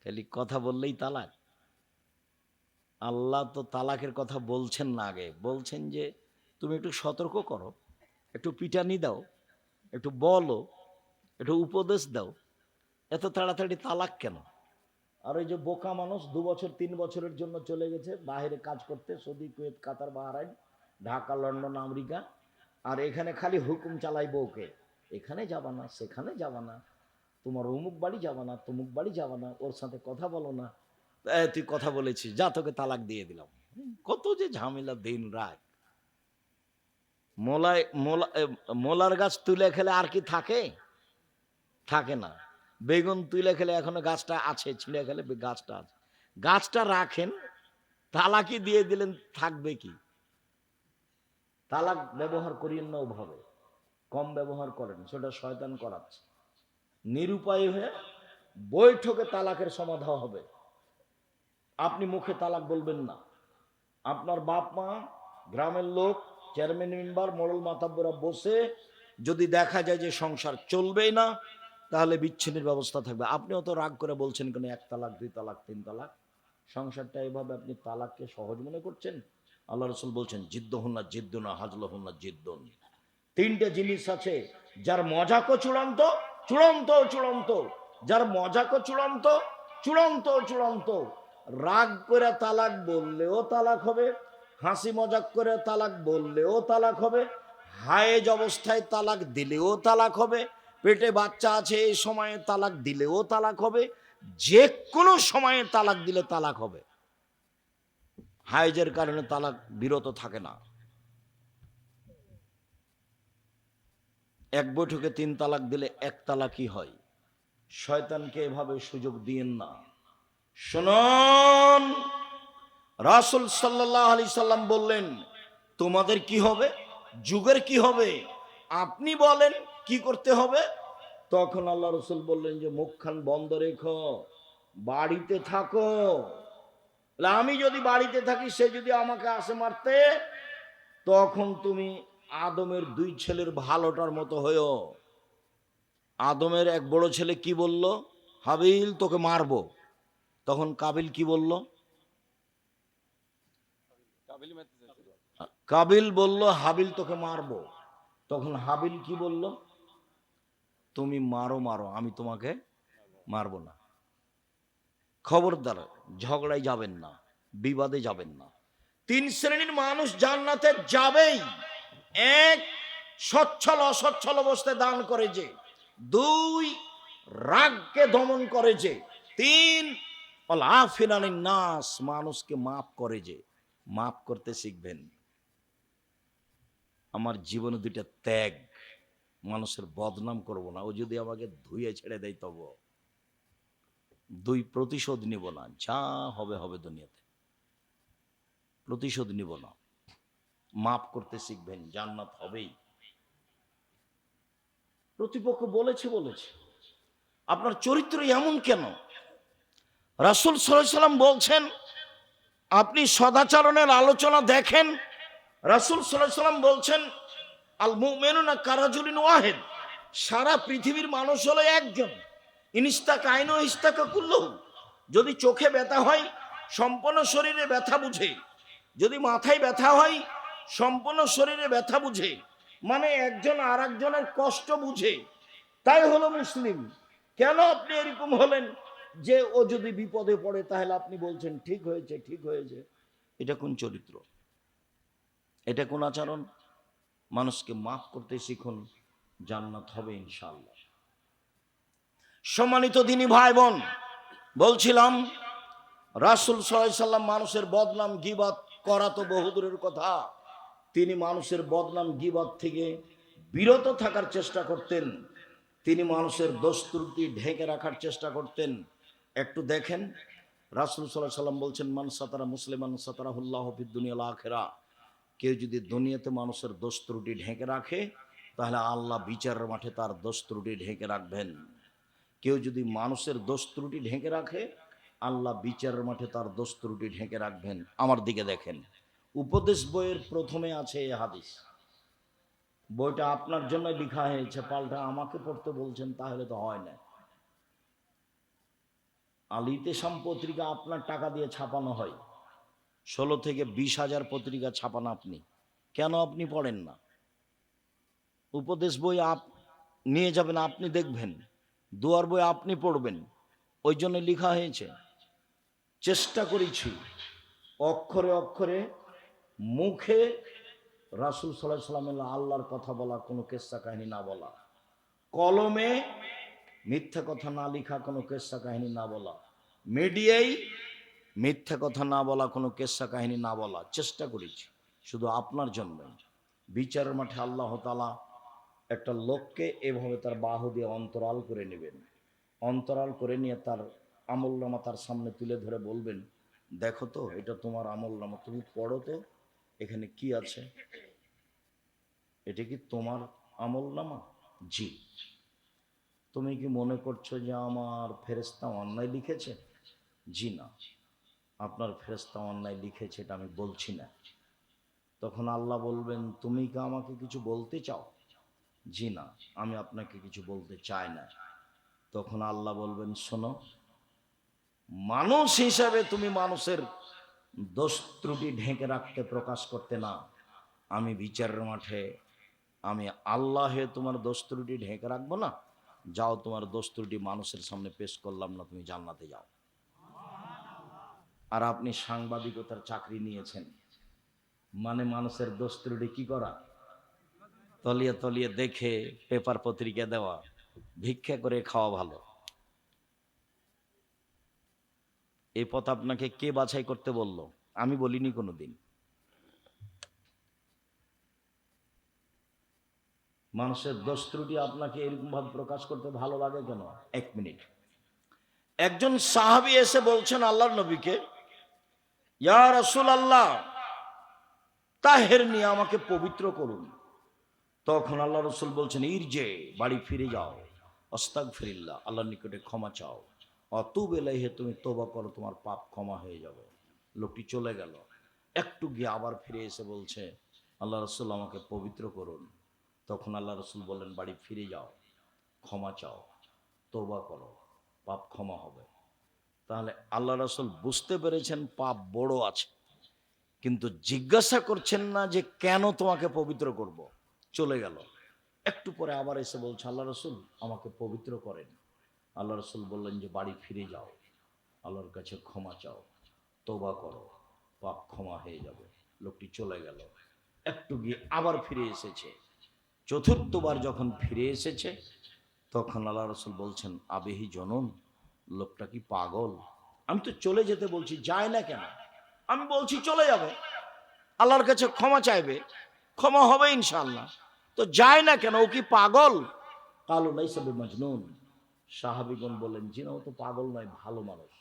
খালি কথা বললেই তালাক। আল্লাহ তো তালাকের কথা বলছেন না, আগে বলছেন যে তুমি একটু সতর্ক করো, একটু পিটানি দাও, একটু বলো, একটু উপদেশ দাও, এত তাড়াতাড়ি তালাক কেন? আর ওই যে বোকা মানুষ 2 বছর 3 বছরের জন্য চলে গেছে বাইরে কাজ করতে, সৌদি, কুয়েত, কাতার, বাহরাইন, ঢাকা, লন্ডন, আমেরিকা, আর এখানে খালি হুকুম চালাই বউকে, এখানে যাবা না, সেখানে যাবা না, তোমার অমুক বাড়ি যাবা না, তমুক বাড়ি যাবা না, ওর সাথে কথা বলো না। তুই কথা বলেছিস, যা, তোকে তালাক দিয়ে দিলাম। কত যে ঝামেলা দিন রাত। মোলার গাছ তুলে খেলে আর কি থাকে? থাকে না। বেগুন তুলে খেলে এখনো গাছটা আছে, ছিঁড়ে খেলে গাছটা আছে, গাছটা রাখেন, তালাকি দিয়ে দিলেন, থাকবে কি? তালাক ব্যবহার করিয়েন না ওভাবে, কম ব্যবহার করেন, সেটা শয়তান করাচ্ছে। নিরুপায় হয়ে বৈঠকে তালাকের সমাধান হবে। আপনি মুখে তালাক বলবেন না, আপনার বাপ মা, গ্রামের লোক, চেয়ারম্যান মেম্বার, মোড়ল মাতাব্বরা বসে যদি দেখা যায় যে সংসার চলবেই না, তাহলে বিচ্ছিন্নের ব্যবস্থা থাকবে। আপনিও তো রাগ করে বলছেন কেন 1 তালাক, 2 তালাক, 3 তালাক, সংসারটা এভাবে আপনি তালাককে সহজ মনে করছেন। আল্লাহ রসুল বলছেন, জিদ্দুহুন্না জিদ্দুনা হাজলুহুন্না জিদ্দুন। 3টে জিনিস আছে, যার মজাকও চূড়ান্ত, চূড়ান্ত চূড়ান্ত, যার মজাকও চূড়ান্ত, চূড়ান্ত চূড়ান্ত। রাগ করে তালাক বললেও তালাক হবে, হাসি মজাক করে তালাক বললেও তালাক হবে, হায়েজ অবস্থায় তালাক দিলেও তালাক হবে, পেটে বাচ্চা আছে এই সময়ে তালাক দিলেও তালাক হবে, যে কোনো সময়ে তালাক দিলে তালাক হবে। হায়েজের কারণে তালাক বিরত থাকে না। এক বৈঠকে 3 তালাক দিলে 1 তালাকই হয়। শয়তানকে এভাবে সুযোগ দিয়েন না। শুনুন, রাসূল সাল্লাল্লাহু আলাইহি সাল্লাম বললেন, তোমাদের কি হবে, যুগের কি হবে, আপনি বলেন কি করতে হবে। তখন আল্লাহ রসুল বললেন যে মুখখান বন্ধ রেখো, বাড়িতে থাকো। আমি যদি বাড়িতে থাকি, সে যদি আমাকে আসে মারতে, তখন তুমি আদমের 2 ছেলের ভালোটার মতো হয়েও। আদমের এক বড় ছেলে কি বলল, হাবিল তোকে মারবো। তখন কাবিল কি বলল, কাবিল বলল হাবিল তোকে মারবো। তখন হাবিল কি বলল, তুমি মারো মারো, আমি তোমাকে মারবো না। খবরদার ঝগড়ায় যাবেন না, বিবাদে যাবেন না। 3 শ্রেণীর মানুষ জান্নাতে যাবেই। 1, সচ্ছল অসচ্ছল অবস্থায় দান করে যে। 2, রাগকে দমন করে যে। 3, আফিনানিন নাস, মানুষকে মাফ করে যে। মাফ করতে শিখবেন। আমার জীবনে 2টা ত্যাগ, মানুষের বদনাম করব না, ও যদি আমাকে ধুয়ে ছেড়ে দেয় তবু। 2, প্রতিশোধ নিব না, যা হবে হবে দুনিয়াতে, প্রতিশোধ নিব না। মাফ করতে শিখবেন, জান্নাত হবেই। প্রতিপক্ষ বলেছে বলেছে, আপনার চরিত্র এমন কেন? রাসূল সাল্লাল্লাহু আলাইহি সাল্লাম বলছেন, আপনি সদাচরণের আলোচনা দেখেন। রাসূল সাল্লাল্লাহু আলাইহি সাল্লাম বলছেন, আল মুমিনুনা কারাজুলিন ওয়াহিদ, সারা পৃথিবীর মানুষ হলো একজন। ইনিস্তাক আইন ও ইস্তাকা কুল্লুহু, যদি চোখে ব্যথা হয় সম্পূর্ণ শরীরে ব্যথা বুঝে, যদি মাথায় ব্যথা হয় সম্পূর্ণ শরীরে ব্যথা বুঝে, মানে একজন আর একজনের কষ্ট বুঝে, তাই হলো মুসলিম। কেন আপনি এরকম হলেন যে ও যদি বিপদে পড়ে তাহলে আপনি বলছেন ঠিক হয়েছে ঠিক হয়েছে? এটা কোন চরিত্র? এটা কোন আচরণ? মানুষকে মাফ করতে শিখুন, জান্নাত হবে ইনশাআল্লাহ। সম্মানিত দ্বীনি ভাই বোন, বলছিলাম রাসূল সাল্লাল্লাহু আলাইহি সাল্লাম মানুষের বদনাম গীবত করা তো বহুদূরের কথা, তিনি মানুষের বদনাম গীবত থেকে বিরত থাকার চেষ্টা করতেন। তিনি মানুষের দোষ ত্রুটি ঢেকে রাখার চেষ্টা করতেন। একটু দেখেন, রাসূল সাল্লাল্লাহু আলাইহি সাল্লাম বলছেন, মান সাতারা মুসলিমান সাতারাহুল্লাহু ফিদ দুনিয়া ওয়াল আখিরা, কেউ যদি দুনিয়াতে মানুষের দোষ ত্রুটি ঢেকে রাখে, তাহলে আল্লাহ বিচারের মাঠে তার দোষ ত্রুটি ঢেকে রাখবেন। কেউ যদি মানুষের দোষ ত্রুটি ঢেকে রাখে, আল্লাহ বিচারের মাঠে তার দোষ ত্রুটি ঢেকে রাখবেন। আমার দিকে দেখেন, উপদেশ বইয়ের প্রথমে আছে এই হাদিস। বইটা আপনার জন্য লেখা হয়েছে, পাল্টা আমাকে পড়তে বলছেন, তাহলে তো হয় না। আল ইতিসাম পত্রিকা আপনার টাকা দিয়ে ছাপানো হয়, 16 থেকে 20,000 পত্রিকা ছাপান আপনি। কেন আপনি পড়েন না? উপদেশ বই নিয়ে যাবেন, আপনি দেখবেন। দুয়ার বই আপনি পড়বেন, ওই জন্য লেখা হয়েছে। চেষ্টা করেছি অক্ষরে অক্ষরে, মুখে রাসূল সাল্লাল্লাহু আলাইহি সাল্লামের আল্লাহর কথা বলা, কোনো কিস্সা কাহিনী না বলা, কলমে মিথ্যা কথা না লেখা, কোনো কিস্সা কাহিনী না বলা, মিডিয়ায় মিথ্যা কথা না বলা, কোনো কিস্সা কাহিনী না বলা। চেষ্টা করেছি শুধু আপনার জন্য। বিচারের মাঠে আল্লাহ তাআলা একটা লোককে এভাবে তার বাহু দিয়ে অন্তরাল করে নেবেন। অন্তরাল করে নিয়ে তার আমলনামা তার সামনে তুলে ধরে বলবেন, দেখো তো এটা তোমার আমলনামা, তুমি পড়ো তো এখানে কি আছে। এটা কি তোমার আমলনামা? জি। তুমি কি মনে করছো যে আমার ফেরেশতা অন্যায় লিখেছে? জি না, আপনার ফেরেশতা অন্যায় লিখেছে এটা আমি বলছি না। তখন আল্লাহ বলবেন, তুমি কি আমাকে কিছু বলতে চাও? জি না, আমি আপনাকে কিছু বলতে চাই না। তখন আল্লাহ বলবেন, শোনো, মানুষ হিসাবে তুমি মানুষের দোষ ত্রুটি ঢেকে রাখতে, প্রকাশ করতে না, আমি বিচারের মাঠে আমি আল্লাহ তোমার দোষ ত্রুটি ঢেকে রাখবো না। যাও, তোমার দোষ ত্রুটি মানুষের সামনে পেশ করলাম না, তুমি জান্নাতে যাও। আর আপনি সাংবাদিকতার চাকরি নিয়েছেন, মানে মানুষের দোষ ত্রুটি কি করা, তলিয়ে তলিয়ে দেখে পেপার পত্রিকা দেওয়া, ভিক্ষা করে খাওয়া ভালো। এই পথ আপনাকে কে বাছাই করতে বলল? আমি বলিনি কোনোদিন। মানুষের দোষ ত্রুটি আপনাকে এরকম ভাবে প্রকাশ করতে ভালো লাগে কেন? এক মিনিট। একজন সাহাবী এসে বলছেন আল্লাহর নবীকে, ইয়া রাসূলুল্লাহ, তাহের নিয়ে আমাকে পবিত্র করুন। তখন আল্লাহ রসুল বলছেন, ইরজে, বাড়ি ফিরে যাও, আস্তাগফিরুল্লাহ, আল্লাহর নিকটে ক্ষমা চাও, অতুব ইলাইহি, তুমি তওবা করো, তোমার পাপ ক্ষমা হয়ে যাবে। লোকটি চলে গেল। একটু গিয়ে আবার ফিরে এসে বলছে, আল্লাহ রসুল আমাকে পবিত্র করুন। তখন আল্লাহ রসুল বললেন, বাড়ি ফিরে যাও, ক্ষমা চাও, তওবা করো, পাপ ক্ষমা হবে। তাহলে আল্লাহ রসুল বুঝতে পেরেছেন পাপ বড় আছে, কিন্তু জিজ্ঞাসা করছেন না যে কেন তোমাকে পবিত্র করব। চলে গেল। একটু পরে আবার এসে বলছে, আল্লাহ রসুল আমাকে পবিত্র করেন। আল্লাহ রসুল বললেন যে বাড়ি ফিরে যাও, আল্লাহর কাছে ক্ষমা চাও, তওবা করো, পাপ ক্ষমা হয়ে যাবে। লোকটি চলে গেল। একটু গিয়ে আবার ফিরে এসেছে। চতুর্থবার যখন ফিরে এসেছে, তখন আল্লাহ রসুল বলছেন, আবেহি জনন, লোকটা কি পাগল? আমি তো চলে যেতে বলছি, যায় না কেন? আমি বলছি চলে যাবে, আল্লাহর কাছে ক্ষমা চাইবে, ক্ষমা হবে ইনশাআল্লাহ, তো যায় না কেন? ও কি পাগল? কালু লাইসা বিমাজনুন, সাহাবীগণ বলেন, জি না, ও তো পাগল নয়, ভালো মানুষ।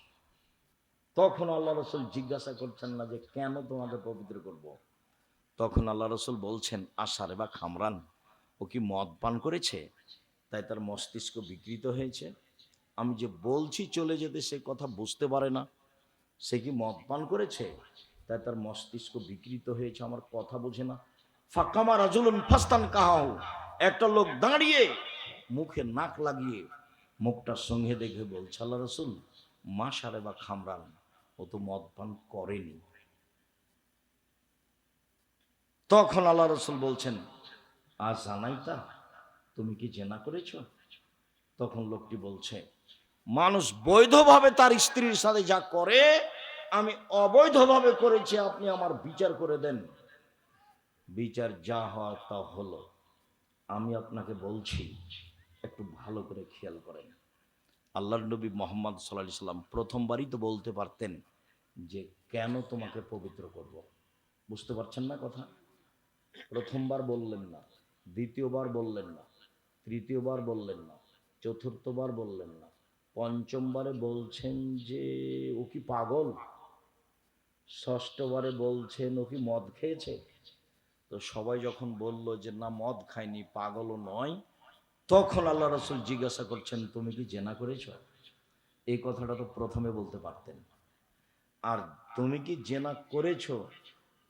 তখন আল্লাহ রসুল জিজ্ঞাসা করছেন না যে কেন তোমাকে পবিত্র করব। তখন আল্লাহ রসুল বলছেন, আশারে বা খামরান, ও কি মদ পান করেছে, তাই তার মস্তিষ্ক বিকৃত হয়েছে। আমি যে বলছি চলে যেতে, সে কথা বুঝতে পারে না। সে কি মদ পান করেছে, তাই তার মস্তিষ্ক বিকৃত হয়েছে, আমার কথা বোঝে না। ফাকামা রাজুলুন ফাস্তান কাহাউ, একটা লোক দাঁড়িয়ে মুখে নাক লাগিয়ে মুখটার সঙ্গে দেখে বলছে, আল্লাহ রসুল, মা সারে বা খামরান, ও তো মদ পান করেনি। তখন আল্লাহ রসুল বলছেন, আজ জানাইতা, তুমি কি জেনা করেছ? তখন লোকটি বলছে, মানুষ বৈধভাবে তার স্ত্রীর সাথে যা করে, আমি অবৈধভাবে করেছি, আপনি আমার বিচার করে দেন। বিচার যা হয় তা হলো। আমি আপনাকে বলছি, একটু ভালো করে খেয়াল করেন। আল্লাহর নবী মোহাম্মদ সাল্লাল্লাহু আলাইহি সাল্লাম প্রথমবারই তো বলতে পারতেন যে কেন তোমাকে পবিত্র করব। বুঝতে পারছেন না কথা? প্রথমবার বললেন না, দ্বিতীয়বার বললেন না, তৃতীয়বার বললেন না, চতুর্থবার বললেন না, পঞ্চমবারে বলছেন যে ও কি পাগল, ষষ্ঠবারে বলছেন ও কি মদ খেয়েছে। তো সবাই যখন বলল যে না, মদ খায়নি, পাগলও নয়, তখন আল্লাহ রসুল জিজ্ঞাসা করছেন, তুমি কি জেনা করেছ? এই কথাটা তো প্রথমে বলতে পারতেন। আর তুমি কি জেনা করেছ,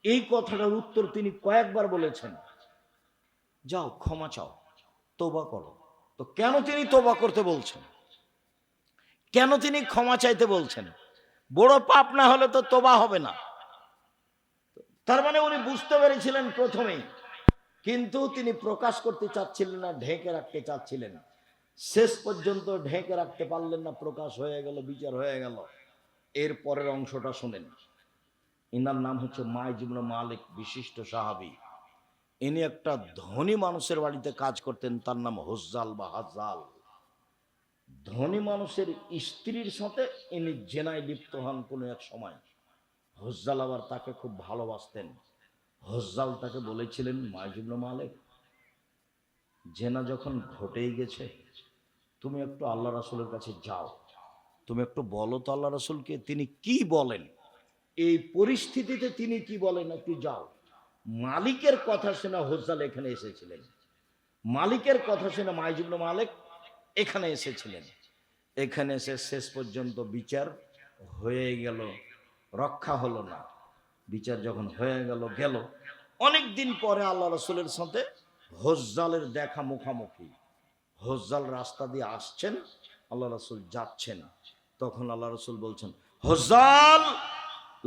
এই কথাটার উত্তর তিনি কয়েকবার বলেছেন। যাও ক্ষমা চাও, তওবা করো। তো কেন তিনি তওবা করতে বলছেন, কেন তিনি ক্ষমা চাইতে বলছেন? বড় পাপ না হলে তো তওবা হবে না। তার মানে উনি বুঝতে পেরেছিলেন প্রথমেই, কিন্তু তিনি প্রকাশ করতে চাচ্ছিলেন না, ঢেকে রাখতে চাচ্ছিলেন। শেষ পর্যন্ত ঢেকে রাখতে পারলেন না, প্রকাশ হয়ে গেল, বিচার হয়ে গেল। এর পরের অংশটা শুনেন। ইনার নাম হচ্ছে মাইজ ইবনে মালিক, বিশিষ্ট সাহাবী। ইনি একটা ধনী মানুষের বাড়িতে কাজ করতেন, তার নাম হুজ্জাল বা হাজ্জাল। ধনী মানুষের স্ত্রীর সাথে ইনি জেনায় লিপ্ত হন কোনো এক সময়। হুজ্জাল আবার তাকে খুব ভালোবাসতেন। হুজ্জাল তাকে বলেছিলেন, মাইজ ইবনে মালিক, জেনা যখন ঘটেই গেছে, তুমি একটু আল্লাহ রাসূলের কাছে যাও, তুমি একটু বলো তো আল্লাহ রাসূলকে তিনি কি বলেন, এই পরিস্থিতিতে তিনি কি বলেন, একটু যাও। মালিকের কথা শুনে হুজ্জাল এখানে এসেছিলেন। মালিকের কথা শুনে মাইজ ইবনে মালিক এখানে এসেছিলেন। এখানে এসে শেষ পর্যন্ত বিচার হয়ে গেল, রক্ষা হলো না। বিচার যখন হয়ে গেল গেল, অনেক দিন পরে আল্লাহ রাসূলের সাথে হুজ্জালের দেখা মুখামুখি। হুজ্জাল রাস্তা দিয়ে আসছেন, আল্লাহ রাসূল যাচ্ছেন। তখন আল্লাহ রাসূল বলছেন, হুজ্জাল,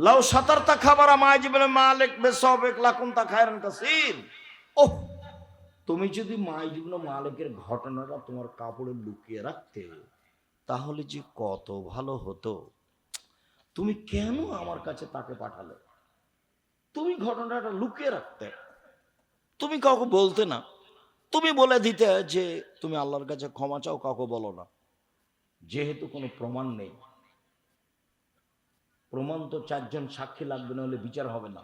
লাউ সাতারতা খাবারা মাইজ ইবনে মালিক বিসাবিক লাকুনতা খায়রান কাসীর। ওহ, তুমি যদি মাইজ ইবনে মালিকের ঘটনাটা তোমার কাপড়ে লুকিয়ে রাখতে, তাহলে যে কত ভালো হতো। তুমি কেন আমার কাছে তাকে পাঠালে? তুমি ঘটনাটা লুকিয়ে রাখতে, তুমি কাউকে বলতে না, তুমি বলে দিতে যে তুমি আল্লাহর কাছে ক্ষমা চাও, কাউকে বলো না। যেহেতু কোনো প্রমাণ নেই, প্রমাণ তো 4 জন সাক্ষী লাগবে, না হলে বিচার হবে না।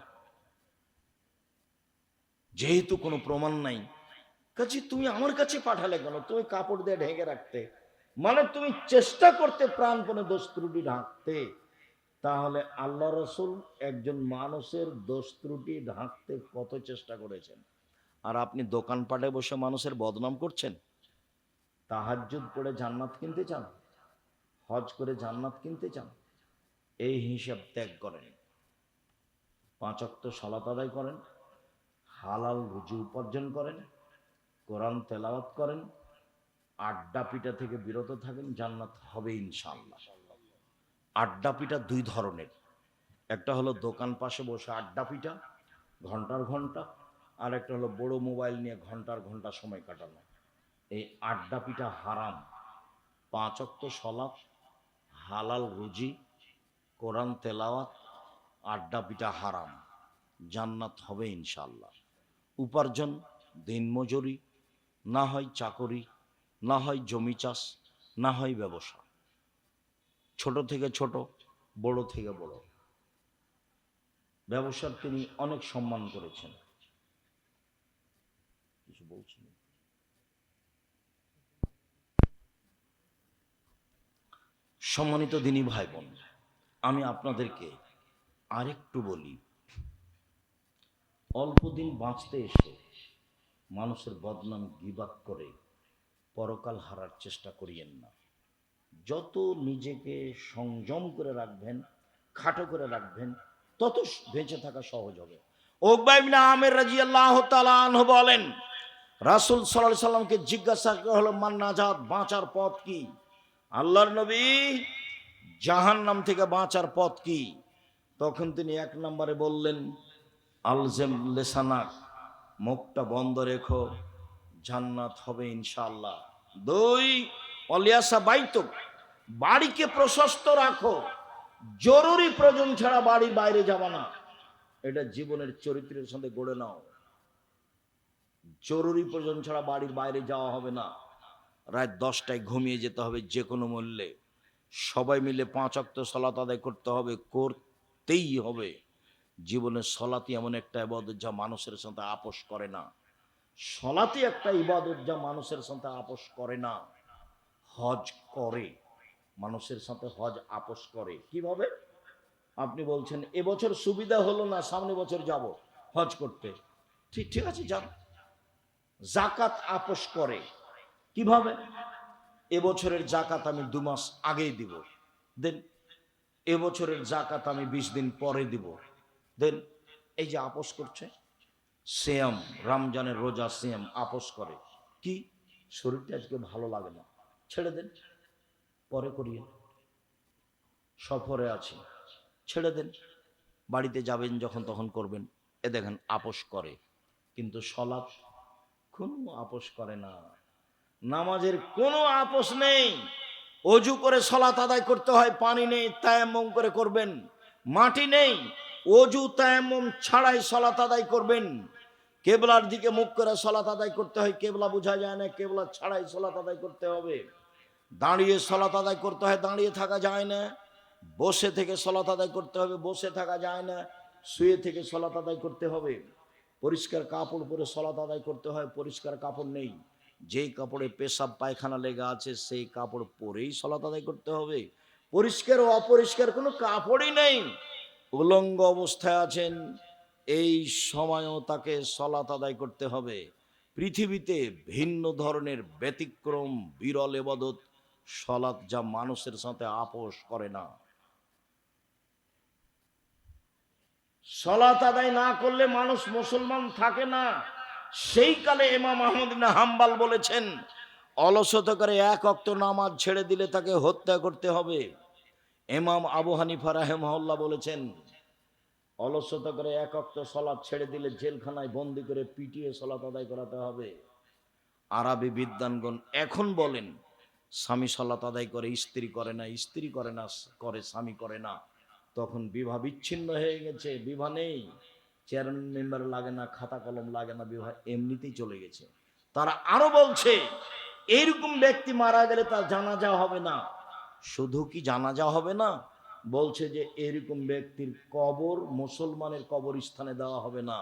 যেহেতু কোনো প্রমাণ নাই, কাজে তুমি আমার কাছে পাঠালে কেন? তুমি কাপড় দিয়ে ঢেকে রাখতে, মানে তুমি চেষ্টা করতে প্রাণপণে দোষ ত্রুটি ঢাকতে। তাহলে আল্লাহ রসুল একজন মানুষের দোষ ত্রুটি ঢাকতে কত চেষ্টা করেছেন, আর আপনি দোকানপাটে বসে মানুষের বদনাম করছেন। তাহাজ্জুদ পড়ে জান্নাত কিনতে চান, হজ করে জান্নাত কিনতে চান, এই হিসাব ত্যাগ করেন, 5 ওয়াক্ত সালাত আদায় করেন, হালাল রুজি উপার্জন করেন, কোরআন তেলাওয়াত করেন, আড্ডা পিটা থেকে বিরত থাকেন, জান্নাত হবে ইনশাআল্লাহ। আড্ডা পিটা 2 ধরনের, একটা হলো দোকান পাশে বসে আড্ডা পিটা ঘন্টার ঘন্টা, আর একটা হলো বড় মোবাইল নিয়ে ঘন্টার ঘন্টা সময় কাটানো। এই আড্ডা পিটা হারাম। 5 ওয়াক্ত সালাত, হালাল রুজি, কোরআন তেলাওয়াত, আড্ডা পিটা হারাম, জান্নাত হবে ইনশাআল্লাহ। উপার্জন দিনমজুরি, না হয় চাকরি, না হয় জমি চাষ, না হয় ব্যবসা, ছোট থেকে ছোট, বড় থেকে বড়। ব্যবসার তিনি অনেক সম্মান করেছেন। কিছু বলছেন? সম্মানিত দিনী ভাই বোন, আমি আপনাদেরকে আরেকটু বলি, অল্প দিন বাঁচতে এসে মানুষের বদনাম গীবাত করে পরকাল হারার চেষ্টা করিয়েন না। যত নিজেকে সংযম করে রাখবেন, খাটো করে রাখবেন, তত বেঁচে থাকা সহজ হবে। উকবা ইবনে আমির রাদিয়াল্লাহু তাআলা আনহু বলেন, রাসূল সাল্লাল্লাহু আলাইহি সাল্লামকে জিজ্ঞাসা করা হলো, মান নাজাত, বাঁচার পথ কি? আল্লাহর নবী, জাহান্নাম থেকে বাঁচার পথ কি? তখন তিনি 1 নম্বরে বললেন, আলজেম লেসানাক, মুখটা বন্ধ রেখো, জান্নাত হবে ইনশাআল্লাহ। 2, অলিয়াসা বাইতুক, বাড়িকে প্রশস্ত রাখো, জরুরি প্রয়োজন ছাড়া বাড়ির বাইরে যাবা না। এটা জীবনের চরিত্রের সাথে গড়ে নাও। জরুরি প্রয়োজন ছাড়া বাড়ির বাইরে যাওয়া হবে না। রাত 10টায় ঘুমিয়ে যেতে হবে যে কোনো মূল্যে। সবাই মিলে 5 ওয়াক্ত সালাত আদায় করতে হবে, করতেই হবে। জীবনের সলাতি এমন একটা ইবাদত যা মানুষের সাথে আপোষ করে না। সলাতি একটা ইবাদত যা মানুষের সাথে আপোষ করে না। হজ করে, মানুষের সাথে হজ আপোষ করে। কিভাবে? আপনি বলছেন এবছর সুবিধা হলো না, সামনে বছর যাব হজ করতে, ঠিক আছে যান। জাকাত আপোষ করে। কিভাবে? এবছরের জাকাত আমি 2 মাস আগেই দিব, দেন। এবছরের জাকাত আমি 20 দিন পরে দিব, দেন। এই যে আপোষ করছে। সিয়াম, রমজানের রোজা, সিয়াম আপোষ করে। কি? শরীরটা আজকে ভালো লাগে না, ছেড়ে দেন, পরে করিয়ে। সফরে আছি, ছেড়ে দেন, বাড়িতে যাবেন যখন তখন করবেন। এ দেখেন আপোষ করে। কিন্তু সলাৎ কোনো আপোষ করে না। নামাজের কোনো আপোষ নেই। অজু করে সলাত আদায় করতে হয়, পানি নেই, তায়াম্মুম করে করবেন। মাটি নেই, অজু তায়াম্মুম ছাড়াই সলাত আদায় করবেন। কেবলার দিকে মুখ করে সলাত আদায় করতে হয়, কেবলা বোঝা যায় না, কেবলা ছাড়াই সলাত আদায় করতে হবে। দাঁড়িয়ে সলাত আদায় করতে হয়, দাঁড়িয়ে থাকা যায় না। বসে থেকে সলাত আদায় করতে হবে, বসে থাকা যায় না। শুয়ে থেকে সলাত আদায় করতে হবে। পরিষ্কার কাপড় পরে সলাত আদায় করতে হয়, পরিষ্কার কাপড় নেই। যেই কাপড়ে পেশাব পায়খানা লেগে আছে সেই কাপড় পরেই সলাত আদায় করতে হবে। পরিষ্কার ও অপরিষ্কার কোনো কাপড়ই নেই, উলঙ্গ অবস্থায় আছেন, এই সময়ও তাকে সলাত আদায় করতে হবে। পৃথিবীতে ভিন্ন ধরনের ব্যতিক্রম বিরল ইবাদত সলাত, যা মানুষের সাথে আপোষ করে না। সলাত আদায় না করলে মানুষ মুসলমান থাকে না। সেই কালে ইমাম আহমদ ইবনে হাম্বল বলেছেন, অলসতা করে 1 ওয়াক্ত নামাজ ছেড়ে দিলে তাকে হত্যা করতে হবে। ইমাম আবু হানিফা রাহিমাহুল্লাহ বলেছেন, অলসতা করে 1 ওয়াক্ত সালাত ছেড়ে দিলে জেলখানায় বন্দি করে পিটিয়ে সালাত আদায় করাতে হবে। আরবি বিদ্বানগণ এখন বলেন, স্বামী সালাত আদায় করে, স্ত্রী করে না, স্ত্রী করে না, করে স্বামী করে না, তখন বিবাহ বিচ্ছিন্ন হয়ে গেছে, বিবাহ নেই। চেয়ারম্যান মেম্বার লাগে না, খাতা কলম লাগে না, বিবাহ এমনিতেই চলে গেছে। তারা আরো বলছে এইরকম ব্যক্তি মারা গেলে তার জানাজা হবে না। শুধু কি জানাজা হবে না, বলছে যে এরকম ব্যক্তির কবর মুসলমানের কবরস্থানে দেওয়া হবে না,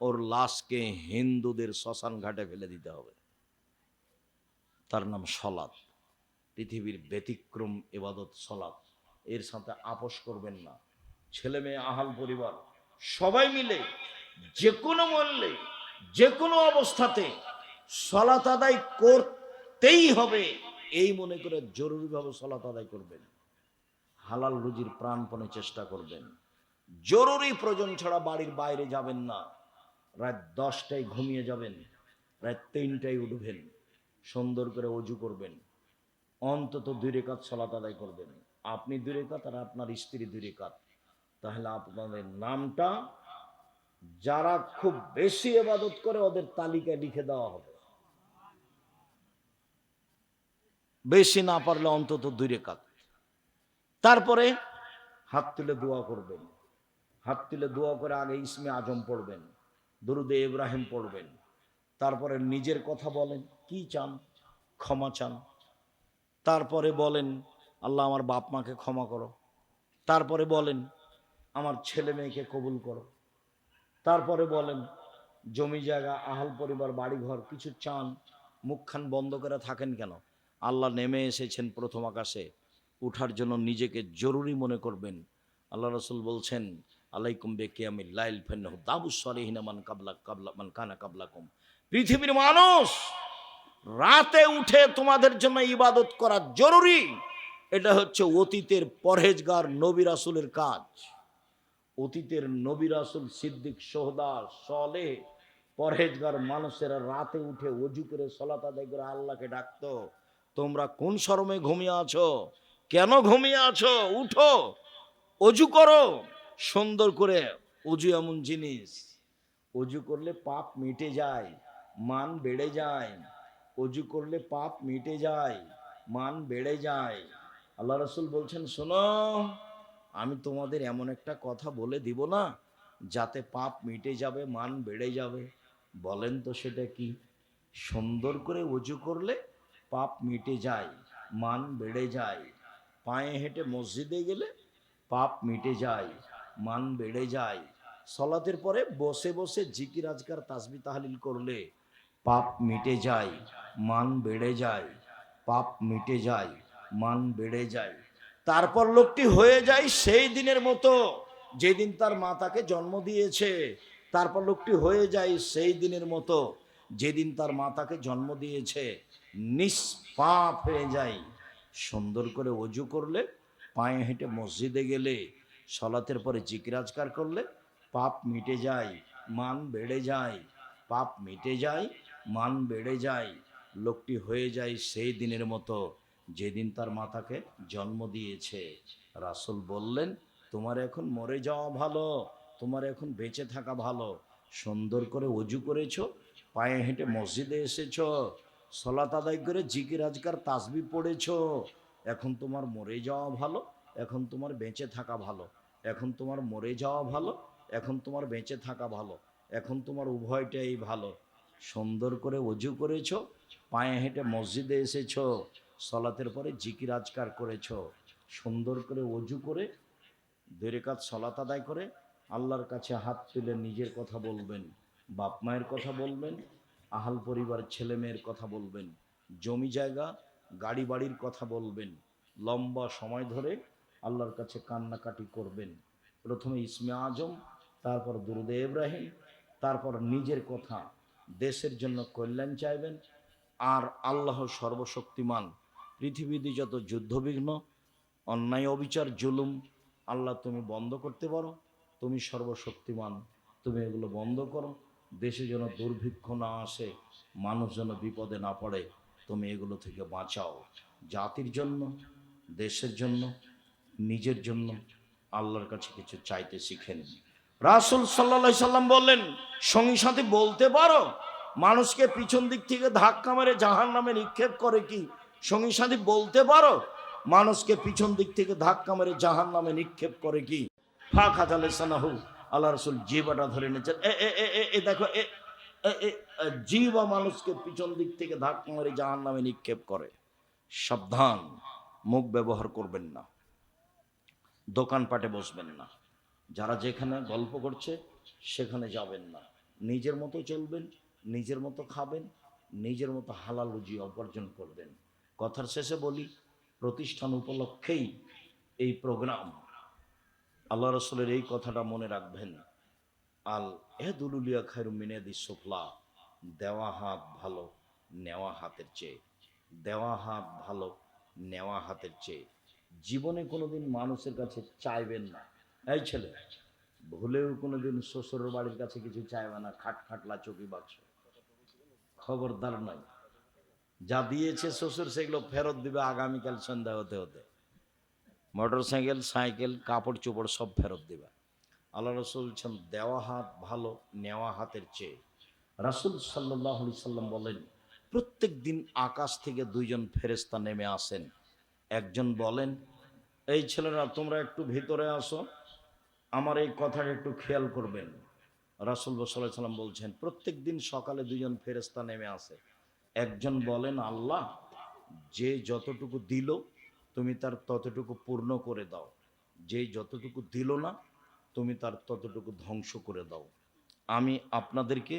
ওর লাশকে হিন্দুদের শ্মশান ঘাটে ফেলে দিতে হবে। তার নাম সলাৎ। পৃথিবীর ব্যতিক্রম ইবাদত সলাৎ। এর সাথে আপোষ করবেন না। ছেলে মেয়ে, আহাল পরিবার সবাই মিলে যে কোনো মূল্যে যে কোনো অবস্থাতে সলাত আদায় করতেই হবে, এই মনে করে জরুরিভাবে সলাত আদায় করবেন। হালাল রুজির প্রাণপণে চেষ্টা করবেন। জরুরি প্রয়োজন ছাড়া বাড়ির বাইরে যাবেন না। রাত 10টায় ঘুমিয়ে যাবেন, রাত 3টায় উঠবেন, সুন্দর করে ওযু করবেন, অন্তত 2 রাকাত সালাত আদায় করবেন। আপনি 2 রাকাত আর আপনার স্ত্রী 2 রাকাত। তাহলে আপনাদের নামটা যারা খুব বেশি ইবাদত করে ওদের তালিকায় লিখে দেওয়া হবে। বেশি না পারলে অন্তত 2 রাকাত। তারপরে হাত তুলে দোয়া করবেন। হাত তুলে দোয়া করে আগে ইসমে আজম পড়বেন, দুরুদে ইব্রাহিম পড়বেন। তারপরে নিজের কথা বলেন, কি চান, ক্ষমা চান। তারপরে বলেন আল্লাহ আমার বাপ মাকে ক্ষমা করো। তারপরে বলেন আমার ছেলে মেয়েকে কবুল করো। তারপরে বলেন জমি জায়গা, আহাল পরিবার, বাড়ি ঘর কিছু চান। মুখখান বন্ধ করে থাকেন কেন? আল্লাহ নেমে এসেছেন প্রথম আকাশে, উঠার জন্য নিজেকে জরুরি মনে করবেন। আল্লাহ রাসূল বলছেন আলাইকুম বিকিয়ামিল লাইল ফান্নাহু দাবুস সালিহিন মান কাবলা মান কানা কাবলাকুম। পৃথিবীর মানুষ, রাতে উঠে তোমাদের জন্য ইবাদত করা জরুরি। এটা হচ্ছে অতীতের পরহেজগার নবী রাসূলের কাজ। অতীতের নবী রাসূল, সিদ্দিক, শুহাদা, সালেহ, পরহেজগার মানুষেরা রাতে উঠে ওযু করে সালাত আদায় করে আল্লাহকে ডাকতো। তোমরা কোন শরমে ঘুমিয়ে আছো? কেন ঘুমিয়ে আছো? উঠো, ওযু করো সুন্দর করে। ওযু এমন জিনিস, ওযু করলে পাপ মিটে যায়, মান বেড়ে যায়। ওযু করলে পাপ মিটে যায়, মান বেড়ে যায়। আল্লাহ রাসূল বলছেন শোনো, আমি তোমাদের এমন একটা কথা বলে দিব না যাতে পাপ মিটে যাবে, মান বেড়ে যাবে। বলেন তো সেটা কি? সুন্দর করে ওযু করলে পাপ মিটে যায়, মান বেড়ে যায়। পায়ে হেঁটে মসজিদে গেলে পাপ মিটে যায়, মান বেড়ে যায়। সালাতের পরে বসে বসে জিকির আজকার তাসবিহ তাহলিল করলে পাপ মিটে যায়, মান বেড়ে যায়। পাপ মিটে যায়, মান বেড়ে যায়। তারপর লোকটি হয়ে যায় সেই দিনের মতো যেদিন তার মাতাকে জন্ম দিয়েছে। তারপর লোকটি হয়ে যায় সেই দিনের মতো যেদিন তার মাতাকে জন্ম দিয়েছে, নিষ্পাপ হয়ে যায়। সুন্দর করে ওযু করলে, পায়ে হেঁটে মসজিদে গেলে, সালাতের পরে জিকির আজকার করলে পাপ মিটে যায়, মান বেড়ে যায়। পাপ মিটে যায়, মান বেড়ে যায়। লোকটি হয়ে যায় সেই দিনের মতো যেদিন তার মাতাকে জন্ম দিয়েছে। রাসূল বললেন তোমার এখন মরে যাওয়া ভালো, তোমার এখন বেঁচে থাকা ভালো। সুন্দর করে ওযু করেছো, পায়ে হেঁটে মসজিদে এসেছো, সালাত আদায় করে জিকির আজকার তাসবিহ পড়েছো। এখন তোমার মরে যাওয়া ভালো, এখন তোমার বেঁচে থাকা ভালো। এখন তোমার মরে যাওয়া ভালো, এখন তোমার বেঁচে থাকা ভালো। এখন তোমার উভয়টাই ভালো। সুন্দর করে ওযু করেছো, পায়ে হেঁটে মসজিদে এসেছো, সালাতের পরে জিকির আজকার করেছো। সুন্দর করে ওযু করে 2 রাকাত সালাত আদায় করে আল্লাহর কাছে হাত তুলে নিজের কথা বলবেন, বাপ মায়ের কথা বলবেন, আহাল পরিবার ছেলে মেয়ের কথা বলবেন, জমি জায়গা গাড়ি বাড়ির কথা বলবেন। লম্বা সময় ধরে আল্লাহর কাছে কান্নাকাটি করবেন। প্রথমে ইসমে আজম, তারপর দুরুদে ইব্রাহিম, তারপর নিজের কথা, দেশের জন্য কল্যাণ চাইবেন। আর আল্লাহ সর্বশক্তিমান, পৃথিবীতে যত যুদ্ধবিঘ্ন, অন্যায়, অবিচার, জুলুম আল্লাহ তুমি বন্ধ করতে পারো। তুমি সর্বশক্তিমান, তুমি এগুলো বন্ধ করো। দেশে যেন দুর্ভিক্ষ না আসে, মানুষ যেন বিপদে না পড়ে, তুমি এগুলো থেকে বাঁচাও। জাতির জন্য, দেশের জন্য, নিজের জন্য আল্লাহর কাছে কিছু চাইতে শিখেন। রাসূল সাল্লাল্লাহু আলাইহি সাল্লাম বললেন সঙ্গী সাথী বলতে পারো মানুষকে পিছন দিক থেকে ধাক্কা মেরে জাহান্নামে নিক্ষেপ করে কি? সঙ্গী সাথী বলতে পারো মানুষকে পিছন দিক থেকে ধাক্কা মেরে জাহান্নামে নিক্ষেপ করে কি? ফাখাযা লিসানাহু, আল্লাহ রসুল জিহ্বাটা ধরে নিয়েছেন। এ এ এ এ দেখো, এ জিহ্বা মানুষকে পিছন দিক থেকে ধাক্কা মেরে জাহান্নামে নিক্ষেপ করে। সাবধান, মুখ ব্যবহার করবেন না, দোকানপাটে বসবেন না, যারা যেখানে গল্প করছে সেখানে যাবেন না, নিজের মতো চলবেন, নিজের মতো খাবেন, নিজের মতো হালাল রুজি উপার্জন করবেন। কথার শেষে বলি, প্রতিষ্ঠান উপলক্ষেই এই প্রোগ্রাম, আল্লাহ রসুলের এই কথাটা মনে রাখবেন, আল এহদুলুলিয়া খায়রুম মিন ইয়াদিস সুফলা, দেওয়া হাত ভালো নেওয়া হাতের চেয়ে, দেওয়া হাত ভালো নেওয়া হাতের চেয়ে। জীবনে কোনোদিন মানুষের কাছে চাইবেন না, এই ছেলে ভুলেও কোনোদিন শ্বশুরের বাড়ির কাছে কিছু চাইবে না, খাটলা চকি বাক্স, খবরদার নয়। যা দিয়েছে শ্বশুর সেগুলো ফেরত দিবে আগামীকাল সন্ধ্যা হতে হতে। মোটর সাইকেল, সাইকেল, কাপড় চোপড় সব ফেরত দিবে। আল্লাহ রসুল বলছেন দেওয়া হাত ভালো নেওয়া হাতের চেয়ে। রাসূল সাল্লাল্লাহু আলাইহি সাল্লাম বলেন, প্রত্যেক দিন আকাশ থেকে দুইজন ফেরেশতা নেমে আসেন। একজন বলেন, এই ছেলেরা তোমরা একটু ভিতরে আসো, আমার এই কথাটা একটু খেয়াল করবেন। রাসূল সাল্লাল্লাহু আলাইহি সাল্লাম বলছেন, প্রত্যেক দিন সকালে দুইজন ফেরেশতা নেমে আসে। একজন বলেন, আল্লাহ যে যতটুকু দিল তুমি তার ততটুকু পূর্ণ করে দাও, যে যতটুকু দিল না তুমি তার ততটুকু ধ্বংস করে দাও। আমি আপনাদেরকে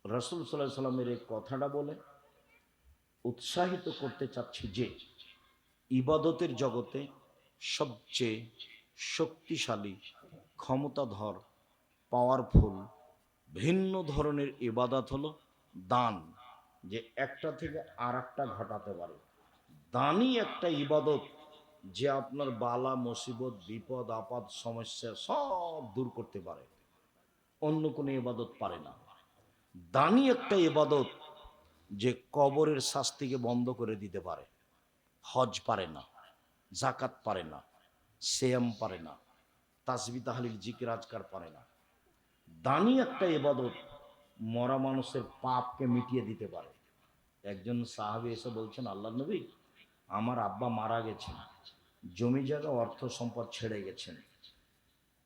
রাসূল সাল্লাল্লাহু আলাইহি সাল্লামের এই কথাটা বলে উৎসাহিত করতে চাচ্ছি যে ইবাদতের জগতে সবচেয়ে শক্তিশালী, ক্ষমতাধর, পাওয়ারফুল ভিন্ন ধরনের ইবাদত হলো দান, যে একটা থেকে আর একটা ঘটাতে পারে। দানই একটা ইবাদত যে আপনার বালা মুসিবত বিপদ আপদ সমস্যা সব দূর করতে পারে, অন্য কোনো ইবাদত পারে না। দানই একটা ইবাদত যে কবরের শাস্তিকে বন্ধ করে দিতে পারে। হজ পারে না, জাকাত পারে না, সিয়াম পারে না, তাসবিহ তাহলিল জিকির আজকার পারে না। দানই একটা ইবাদত মরা মানুষের পাপকে মিটিয়ে দিতে পারে। একজন সাহাবী এসে বলছেন, আল্লাহর নবী, আমার আব্বা মারা গেছেন, জমি জায়গা অর্থ সম্পদ ছেড়ে গেছেন,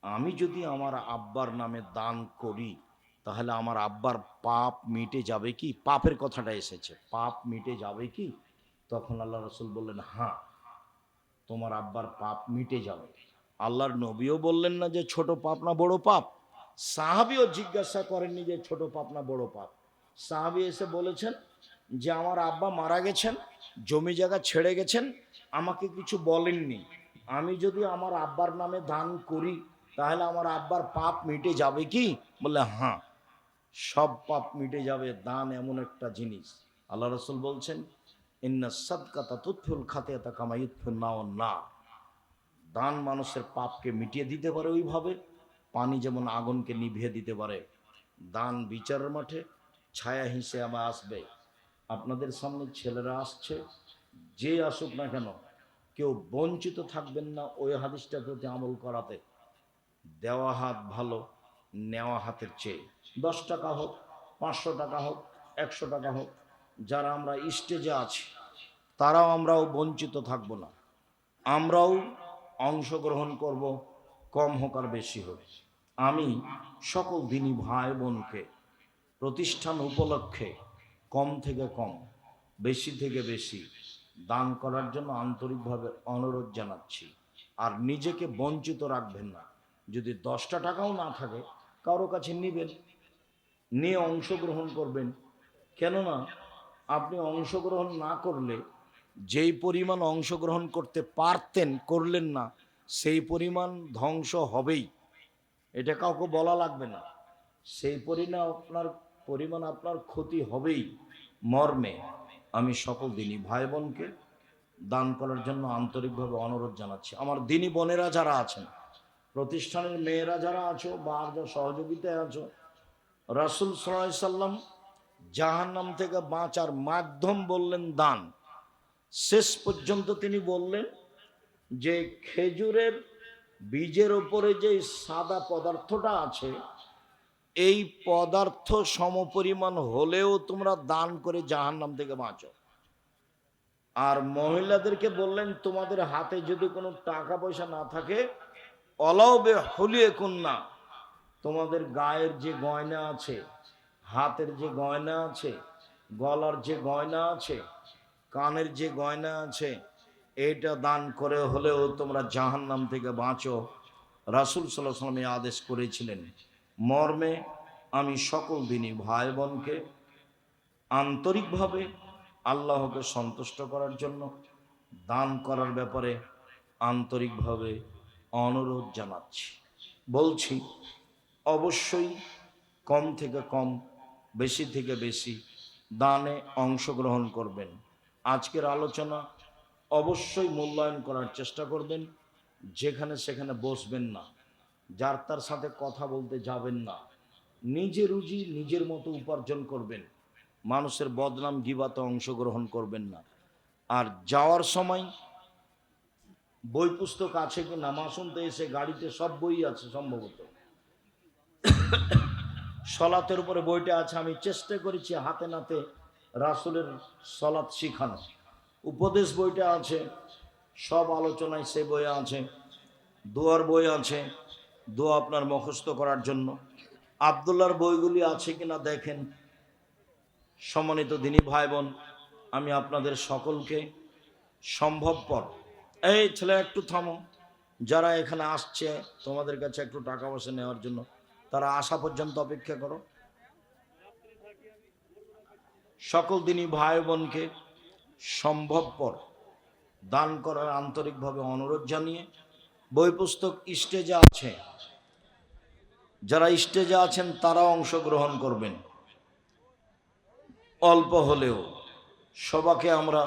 আমি যদি আমার আব্বার নামে দান করি তাহলে আমার আব্বার পাপ মিটে যাবে কি? পাপের কথাটা এসেছে, পাপ মিটে যাবে কি? তখন আল্লাহ রসুল বললেন, হ্যাঁ, তোমার আব্বার পাপ মিটে যাবে। আল্লাহর নবীও বললেন না যে ছোট পাপ না বড় পাপ, সাহাবীও জিজ্ঞাসা করেননি যে ছোট পাপ না বড় পাপ। সাহাবী এসে বলেছেন যে আমার আব্বা মারা গেছেন, জমি জায়গা ছেড়ে গেছেন, আমাকে কিছু বলেননি, আমি যদি আমার আব্বার নামে দান করি তাহলে আমার আব্বার পাপ মিটে যাবে কি? বললে হ্যাঁ, সব পাপ মিটে যাবে। দান এমন একটা জিনিস, আল্লাহ রসুল বলছেন, ইন্না সাদকাতা তুতফিউল খাতিয়াতা কামা ইউতফিউন নারুন নার। দান মানুষের পাপকে মিটিয়ে দিতে পারে, ওইভাবে পানি যেমন আগুনকে নিভিয়ে দিতে পারে। দান বিচারের মাঠে ছায়া হিসেবে আসবে। আপনাদের সামনে ছেলেরা আসছে, যে আসুক না কেন কেউ বঞ্চিত থাকবেন না ওই হাদিসটার প্রতি আমল করাতে। দেওয়া হাত ভালো নেওয়া হাতের চেয়ে। 10 টাকা হোক, 500 টাকা হোক, 100 টাকা হোক, যারা আমরা স্টেজে আছি আমরাও বঞ্চিত থাকব না, আমরাও অংশগ্রহণ করব, কম হোক আর বেশি হোক। আমি সকল দিনী ভাই বোনকে প্রতিষ্ঠান উপলক্ষে কম থেকে কম, বেশি থেকে বেশি দান করার জন্য আন্তরিকভাবে অনুরোধ জানাচ্ছি। আর নিজেকে বঞ্চিত রাখবেন না। যদি 10টা টাকাও না থাকে কারো কাছে নিবেন, নিয়ে অংশগ্রহণ করবেন। কেননা আপনি অংশগ্রহণ না করলে যেই পরিমাণ অংশগ্রহণ করতে পারতেন করলেন না, সেই পরিমাণ ধ্বংস হবেই, এটা কাউকে বলা লাগবে না। সেই পরিমাণ আপনার ক্ষতি হবেই মর্মে আমি সকল দিনী ভাই বোনকে দান করার জন্য আন্তরিকভাবে অনুরোধ জানাচ্ছি। আমার দিনী বোনেরা যারা আছেন, প্রতিষ্ঠানের মেয়েরা যারা আছো বা আর যা সহযোগিতায় আছো, রাসূল সাল্লাল্লাহু আলাইহি সাল্লাম জাহান্নাম থেকে বাঁচার মাধ্যম বললেন দান। শেষ পর্যন্ত তিনি বললেন যে খেজুরের বীজের ওপরে যে সাদা পদার্থটা আছে, এই পদার্থ সমপরিমাণ হলেও তোমরা দান করে জাহান্নাম থেকে বাঁচো। আর মহিলাদেরকে বললেন, তোমাদের হাতে যদি কোনো টাকা পয়সা না থাকে, অলাও বে হলিয়ে কুন্না, তোমাদের গায়ের যে গয়না আছে, হাতের যে গয়না আছে, গলার যে গয়না আছে, কানের যে গয়না আছে, এটা দান করে হলেও তোমরা জাহান্নাম থেকে বাঁচো। রাসূল সাল্লাল্লাহু আলাইহি ওয়াসাল্লাম আদেশ করেছিলেন। মর্মে আমি সকল দিনই ভাই বোনকে আন্তরিকভাবে আল্লাহকে সন্তুষ্ট করার জন্য দান করার ব্যাপারে আন্তরিকভাবে অনুরোধ জানাচ্ছি। বলছি, অবশ্যই কম থেকে কম, বেশি থেকে বেশি দানে অংশগ্রহণ করবেন। আজকের আলোচনা অবশ্যই মূল্যায়ন করার চেষ্টা করবেন। যেখানে সেখানে বসবেন না, যার তার সাথে কথা বলতে যাবেন না। নিজে রুজি নিজের মতো উপার্জন করবেন, মানুষের বদনাম গিবাতে অংশগ্রহণ করবেন না। আর যাওয়ার সময় বই পুস্তক আছে কি না, মাসুমতে এসে গাড়িতে সব বই আছে সম্ভবত, সলাতের উপরে বইটা আছে। আমি চেষ্টা করেছি হাতে নাতে রাসূলের সলাত শিখানো। উপদেশ বইটা আছে, সব আলোচনায় সে বই আছে। দোয়ার বই আছে, দোয়া আপনার মুখস্থ করার জন্য। আব্দুল্লাহর বইগুলি আছে কিনা দেখেন। সম্মানিত দিনী ভাই বোন, আমি আপনাদের সকলকে সম্ভবপর, এই ছেলে একটু থামো, যারা এখানে আসছে তোমাদের কাছে একটু টাকা পয়সা নেওয়ার জন্য, তারা আসা পর্যন্ত অপেক্ষা করো। সকল দিনী ভাই বোনকে সম্ভবপর দান করার আন্তরিকভাবে অনুরোধ জানিয়ে, বই পুস্তক স্টেজে আছে, যারা স্টেজে আছেন তারা অংশগ্রহণ করবেন। অল্প হলেও সবাইকে আমরা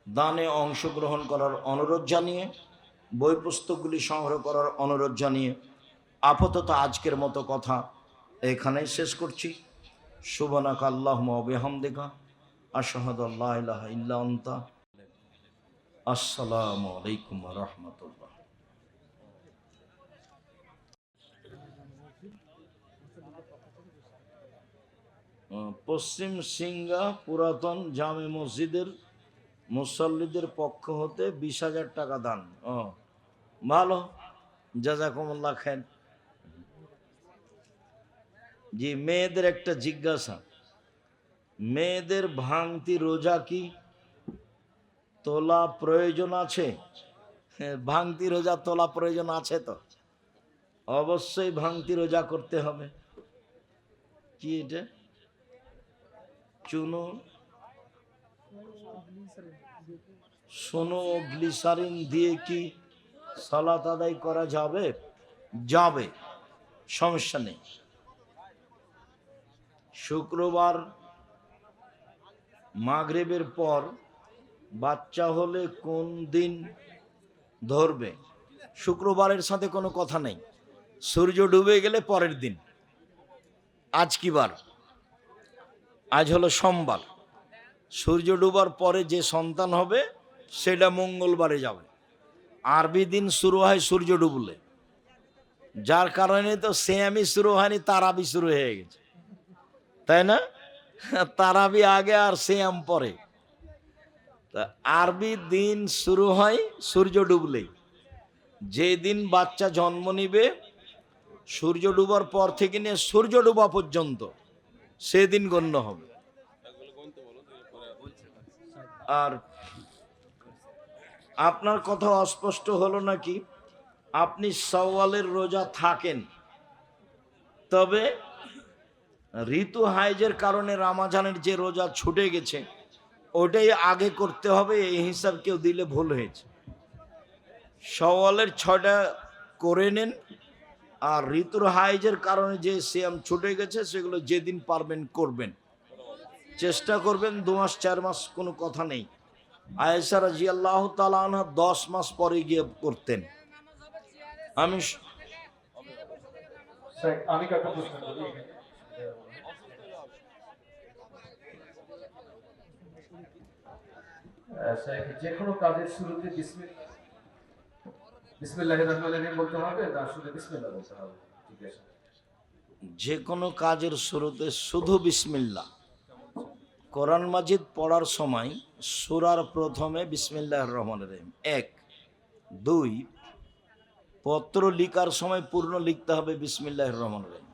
দানে অংশগ্রহণ করার অনুরোধ জানিয়ে, বই পুস্তকগুলি সংগ্রহ করার অনুরোধ জানিয়ে আপাতত আজকের মতো কথা এখানেই শেষ করছি। সুবহানাকা আল্লাহুম্মা ওয়া বিহামদিকা আশহাদু আল্লা ইলাহা ইল্লা আনতা। আসসালামু আলাইকুম ওয়া রাহমাতুল্লাহ। পশ্চিম সিংহা পুরাতন জামে মসজিদের মুসল্লিদের পক্ষ হতে 20,000 টাকা দান। ভালো, জাযাকুমুল্লাহ খাইর। জি, মেয়েদের একটা জিজ্ঞাসা, মেয়েদের ভাঙতি রোজা কি তোলা প্রয়োজন আছে? ভাঙতি রোজা তোলা প্রয়োজন আছে তো, অবশ্যই ভাঙতি রোজা করতে হবে। কি এটা? চুনো সোনো গ্লিসারিন দিয়ে কি সালাত আদায় করা যাবে? যাবে, সমস্যা নেই। শুক্রবার মাগরিবের পর বাচ্চা হলে কোন দিন ধরবে? শুক্রবারের সাথে কোনো কথা নেই, সূর্য ডুবে গেলে পরের দিন। আজ কি বার? আজ হলো সোমবার। সূর্য ডুবার পরে যে সন্তান হবে সেটা মঙ্গলবারে যাবে। আরবি দিন শুরু হয় সূর্য ডুবলে, যার কারণে তো সিয়ামই শুরু হয়নি, তারাবি শুরু হয়ে গেছে, তাই না? তারাবি আগে আর সিয়াম পরে। তা আরবি দিন শুরু হয় সূর্য ডুবলেই। যেদিন বাচ্চা জন্ম নিবে সূর্য ডুবার পর থেকে নিয়ে সূর্য ডুবা পর্যন্ত সেদিন গণ্য হবে। আর আপনার কথা অস্পষ্ট হলো নাকি? আপনি শাওয়ালের রোজা থাকেন, তবে ঋতু হাইজের কারণে রামাজানের যে রোজা ছুটে গেছে ওটাই আগে করতে হবে, এই হিসাব কেউ দিলে ভুল হয়েছে। শাওয়ালের 6টা করে নেন, আর ঋতুর হাইজের কারণে যে সিয়াম ছুটে গেছে সেগুলো যেদিন পারবেন করবেন। চেষ্টা করবেন 2 মাস 4 মাস কোনো কথা নেই। আয়েশা রাদিয়াল্লাহু তাআলা আনহা 10 মাস পরে গিয়ে করতেন। আমি কাকে প্রশ্ন করি? যে কোনো কাজের শুরুতে বিসমিল্লাহির রহমানির রহিম বলতে হবে না শুধু বিসমিল্লাহ বলতে হবে? ঠিক আছে, যে কোনো কাজের শুরুতে শুধু বিসমিল্লাহ। কোরআন মাজিদ পড়ার সময় সূরার প্রথমে বিসমিল্লাহির রহমানির রহিম 1, 2, পত্র লিখার সময় পূর্ণ লিখতে হবে বিসমিল্লাহির রহমানির রহিম।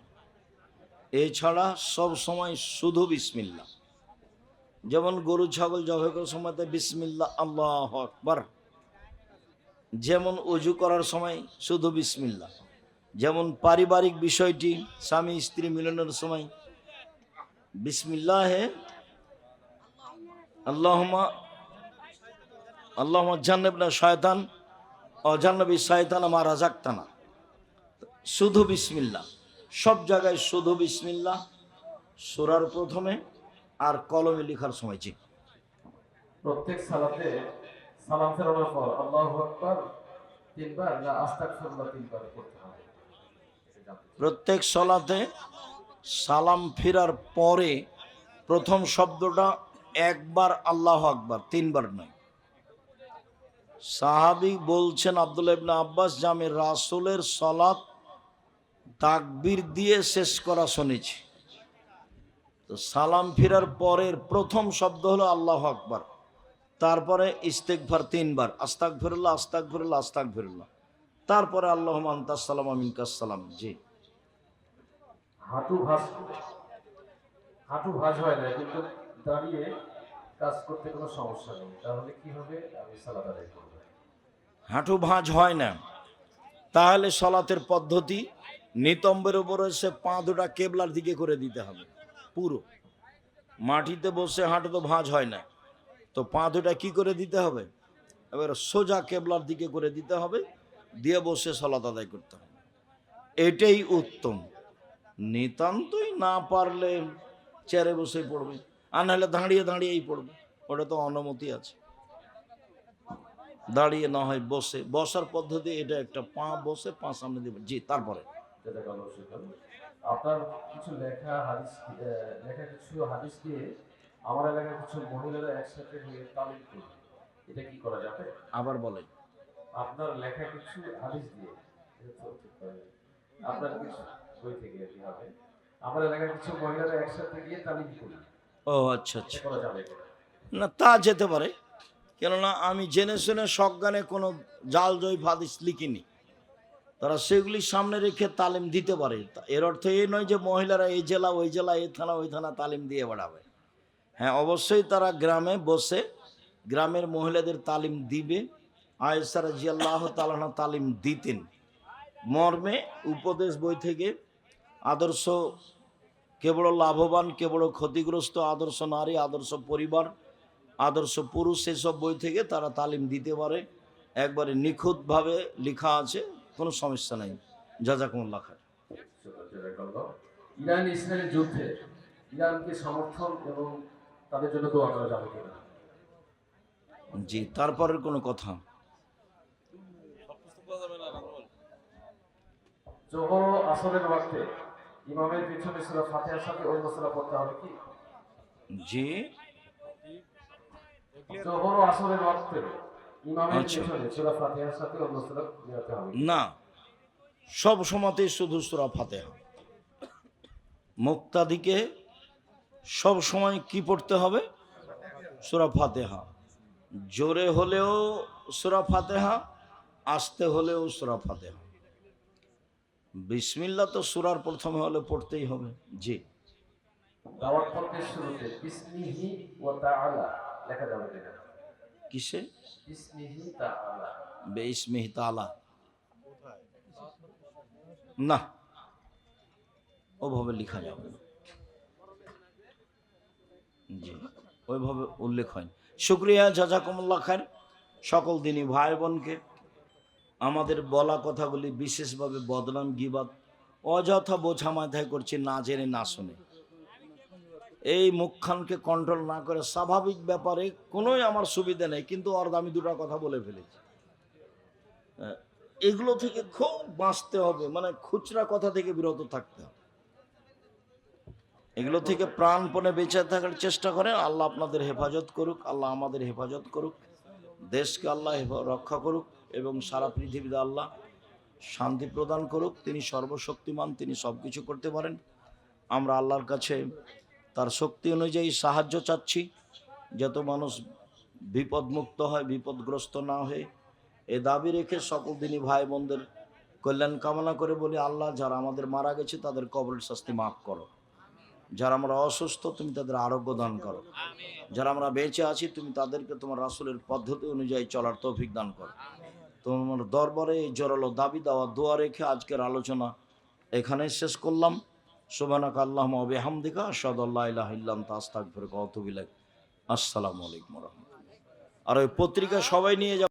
এছাড়া সব সময় শুধু বিসমিল্লাহ। যেমন গরু ছাগল জবাই করার সময় বিসমিল্লাহ আল্লাহু আকবার। যেমন অজু করার সময় শুধু বিসমিল্লাহ। যেমন পারিবারিক বিষয়টি স্বামী স্ত্রী মিলনের সময় বিসমিল্লাহে আল্লাহুম্মা আল্লাহুম্মা জান্নিবনা শয়তান ও জান্নিবি শয়তান মা রাযাকতানা। শুধু বিসমিল্লাহ, সব জায়গায় শুধু বিসমিল্লাহ, সূরার প্রথমে আর কলমে লেখার সময়। জি, প্রত্যেক সালাতে সালাম ফেরানোর পর আল্লাহু আকবার 3 বার না আস্তাগফিরুল্লাহ 3 বার করতে হবে? এটা জানতে চাই। প্রত্যেক সলাতে সালাম ফিরার পরে প্রথম শব্দটা একবার আল্লাহু আকবার, 3 বার নয়। সাহাবী বলছেন আব্দুল্লাহ ইবনে আব্বাস যে আমি রাসূলের সালাত তাকবীর দিয়ে শেষ করা শুনেছি। তো সালাম ফিরার পরের প্রথম শব্দ হলো আল্লাহু আকবার, তারপরে ইস্তেগফার 3 বার, আস্তাগফিরুল্লাহ আস্তাগফিরুল্লাহ আস্তাগফিরুল্লাহ, তারপরে আল্লাহুম্মা আনতাস সালাম ওয়া মিনকাস সালাম। জি, হাঁটু ভাঁজ, হাঁটু ভাঁজ হয় না কিন্তু দাঁড়িয়ে কাজ করতে কোনো সমস্যা নেই, তাহলে কি হবে? আমি সালাত আদায় করব। হাঁটু ভাঁজ হয় না, তাহলে সলাতের পদ্ধতি নিতম্বের উপর এসে পা দুটা কেবলার দিকে করে দিতে হবে। পুরো মাটিতে বসে হাঁটু তো ভাঁজ হয় না, তো পা দুটা কি করে দিতে হবে? এবার সোজা কেবলার দিকে করে দিতে হবে, দিয়ে বসে সলাত আদায় করতে হবে। এটাই উত্তম। নিতান্তই না পারলে চেয়ারে বসে পড়বে, আর নাহলে দাঁড়িয়ে দাঁড়িয়েই পড়বে, ওটা তো অনুমতি আছে। দাঁড়িয়ে না হয় বসে, বসার পদ্ধতি এটা একটা, পা বসে পা সামনে দিবে। জি, তারপরে জাযাকাল্লাহু খাইরান। আপনার কিছু লেখা হাদিস, লেখা কিছু হাদিস দিয়ে আমার এলাকার কিছু মহিলারা একসাথে হয়ে তালিম করে, এটা কি করা যাবে? আবার বলেন। আপনার লেখা কিছু হাদিস দিয়ে, এটা তো ঠিক করে আপনার কিছু বই থেকে কি হবে, আমার এলাকার কিছু মহিলারা একসাথে গিয়ে তালিম করি, ও আচ্ছা এটা আচ্ছা, করা যাবে কিনা? না তা যেতে পারে, কেননা আমি জেনে শুনে সজ্ঞানে কোনো জাল জয়ী হাদিস লিখিনি। তারা সেগুলি সামনে রেখে তালিম দিতে পারে। এর অর্থ এই নয় যে মহিলারা এই জেলা ওই জেলা, এই থানা ওই থানা তালিম দিয়ে বেড়াবে। হ্যাঁ, অবশ্যই তারা গ্রামে বসে গ্রামের মহিলাদের তালিম দিবে। আয়েশা রাদিয়াল্লাহু তাআলা আনহা তালিম দিতেন, মর্মে উপদেশ বই থেকে আদর্শ কে বড় লাভবান কে বড় ক্ষতিগ্রস্ত, আদর্শ নারী আদর্শ পরিবার আদর্শ পুরুষ, সেসব বই থেকে তারা তালিম দিতে পারে। একবারে নিখুঁতভাবে লেখা আছে, কোনো সমস্যা নেই। জাযাকুমুল্লাহ খায়র। জাযাকাল্লাহ। ইরান ইসরায়েল যুদ্ধে ইরানকে সমর্থন এবং তাদের জন্য দোয়া করা যাবে কিনা? জি, তারপরের কোনো কথা? জোহর ও আসরের ওয়াক্তে ইমামের পিছনে সূরা ফাতিহার সাথে অন্য সূরা পড়তে হবে কি? জি, জোহর ও আসরের ওয়াক্তে ইমামের আচ্ছা, পিছনে সূরা ফাতিহার সাথে অন্য সূরা পড়তে হবে কি? না, সব সময়তেই শুধু সূরা ফাতিহা। মুক্তাদিকে সব সময় কি পড়তে হবে? সূরা ফাতিহা। জোরে হলেও সূরা ফাতিহা, আস্তে হলেও সূরা ফাতিহা। বিসমিল্লাহ তো সূরার প্রথমে হলে পড়তেই হবে। জি, দাওয়াত পত্রের শুরুতে বিসমিহি ওয়া তাআলা লেখা যাবে কিনা? কিসে? বিসমিহি তাআলা। বেইসমিহি তাআলা, না, ওভাবে লেখা যাবে না। জি, ওইভাবে উল্লেখ হয়নি। শুকরিয়া, জাযাকুমুল্লাহ খায়র। সকল দিনই ভাই বোনকে আমাদের বলা কথাগুলি বিশেষভাবে বদনাম গীবাত অযথা বোঝা মাথায় করছি, না জেনে না শুনে। এই মুখখানকে কন্ট্রোল না করে স্বাভাবিক ব্যাপারে কোনোই আমার সুবিধা নেই, কিন্তু ওর আমি দুটো কথা বলে ফেলেছি। এগুলো থেকে খুব বাঁচতে হবে, মানে খুচরা কথা থেকে বিরত থাকতে হবে। এগুলো থেকে প্রাণপণে বেঁচে থাকার চেষ্টা করেন। আল্লাহ আপনাদের হেফাজত করুক, আল্লাহ আমাদের হেফাজত করুক, দেশকে আল্লাহ রক্ষা করুক এবং সারা পৃথিবীতে আল্লাহ শান্তি প্রদান করুক। তিনি সর্বশক্তিমান, তিনি সব কিছু করতে পারেন। আমরা আল্লাহর কাছে তার শক্তি অনুযায়ী সাহায্য চাচ্ছি, যত মানুষ বিপদমুক্ত হয়, বিপদগ্রস্ত না হয়ে, এ দাবি রেখে সকল দিনই ভাই বোনদের কল্যাণ কামনা করে বলি, আল্লাহ যারা আমাদের মারা গেছে তাদের কবরের শাস্তি মাফ করো, যারা আমরা অসুস্থ তুমি তাদের আরোগ্য দান করো, যারা আমরা বেঁচে আছি তুমি তাদেরকে তোমার রাসূলের পদ্ধতি অনুযায়ী চলার তৌফিক দান করো। তোমার দরবারে এই জোরালো দাবি দেওয়া দোয়া রেখে আজকের আলোচনা এখানেই শেষ করলাম। সুবহানাকা আল্লাহুম্মা ওয়া বিহামদিকা আশহাদু আল্লা ইলাহা ইল্লা আনতা আস্তাগফিরুকা ওয়া আতুবু ইলাইক। আসসালামু আলাইকুম ওয়া রাহমাতুল্লাহ। আর ওই পত্রিকা সবাই নিয়ে যাও।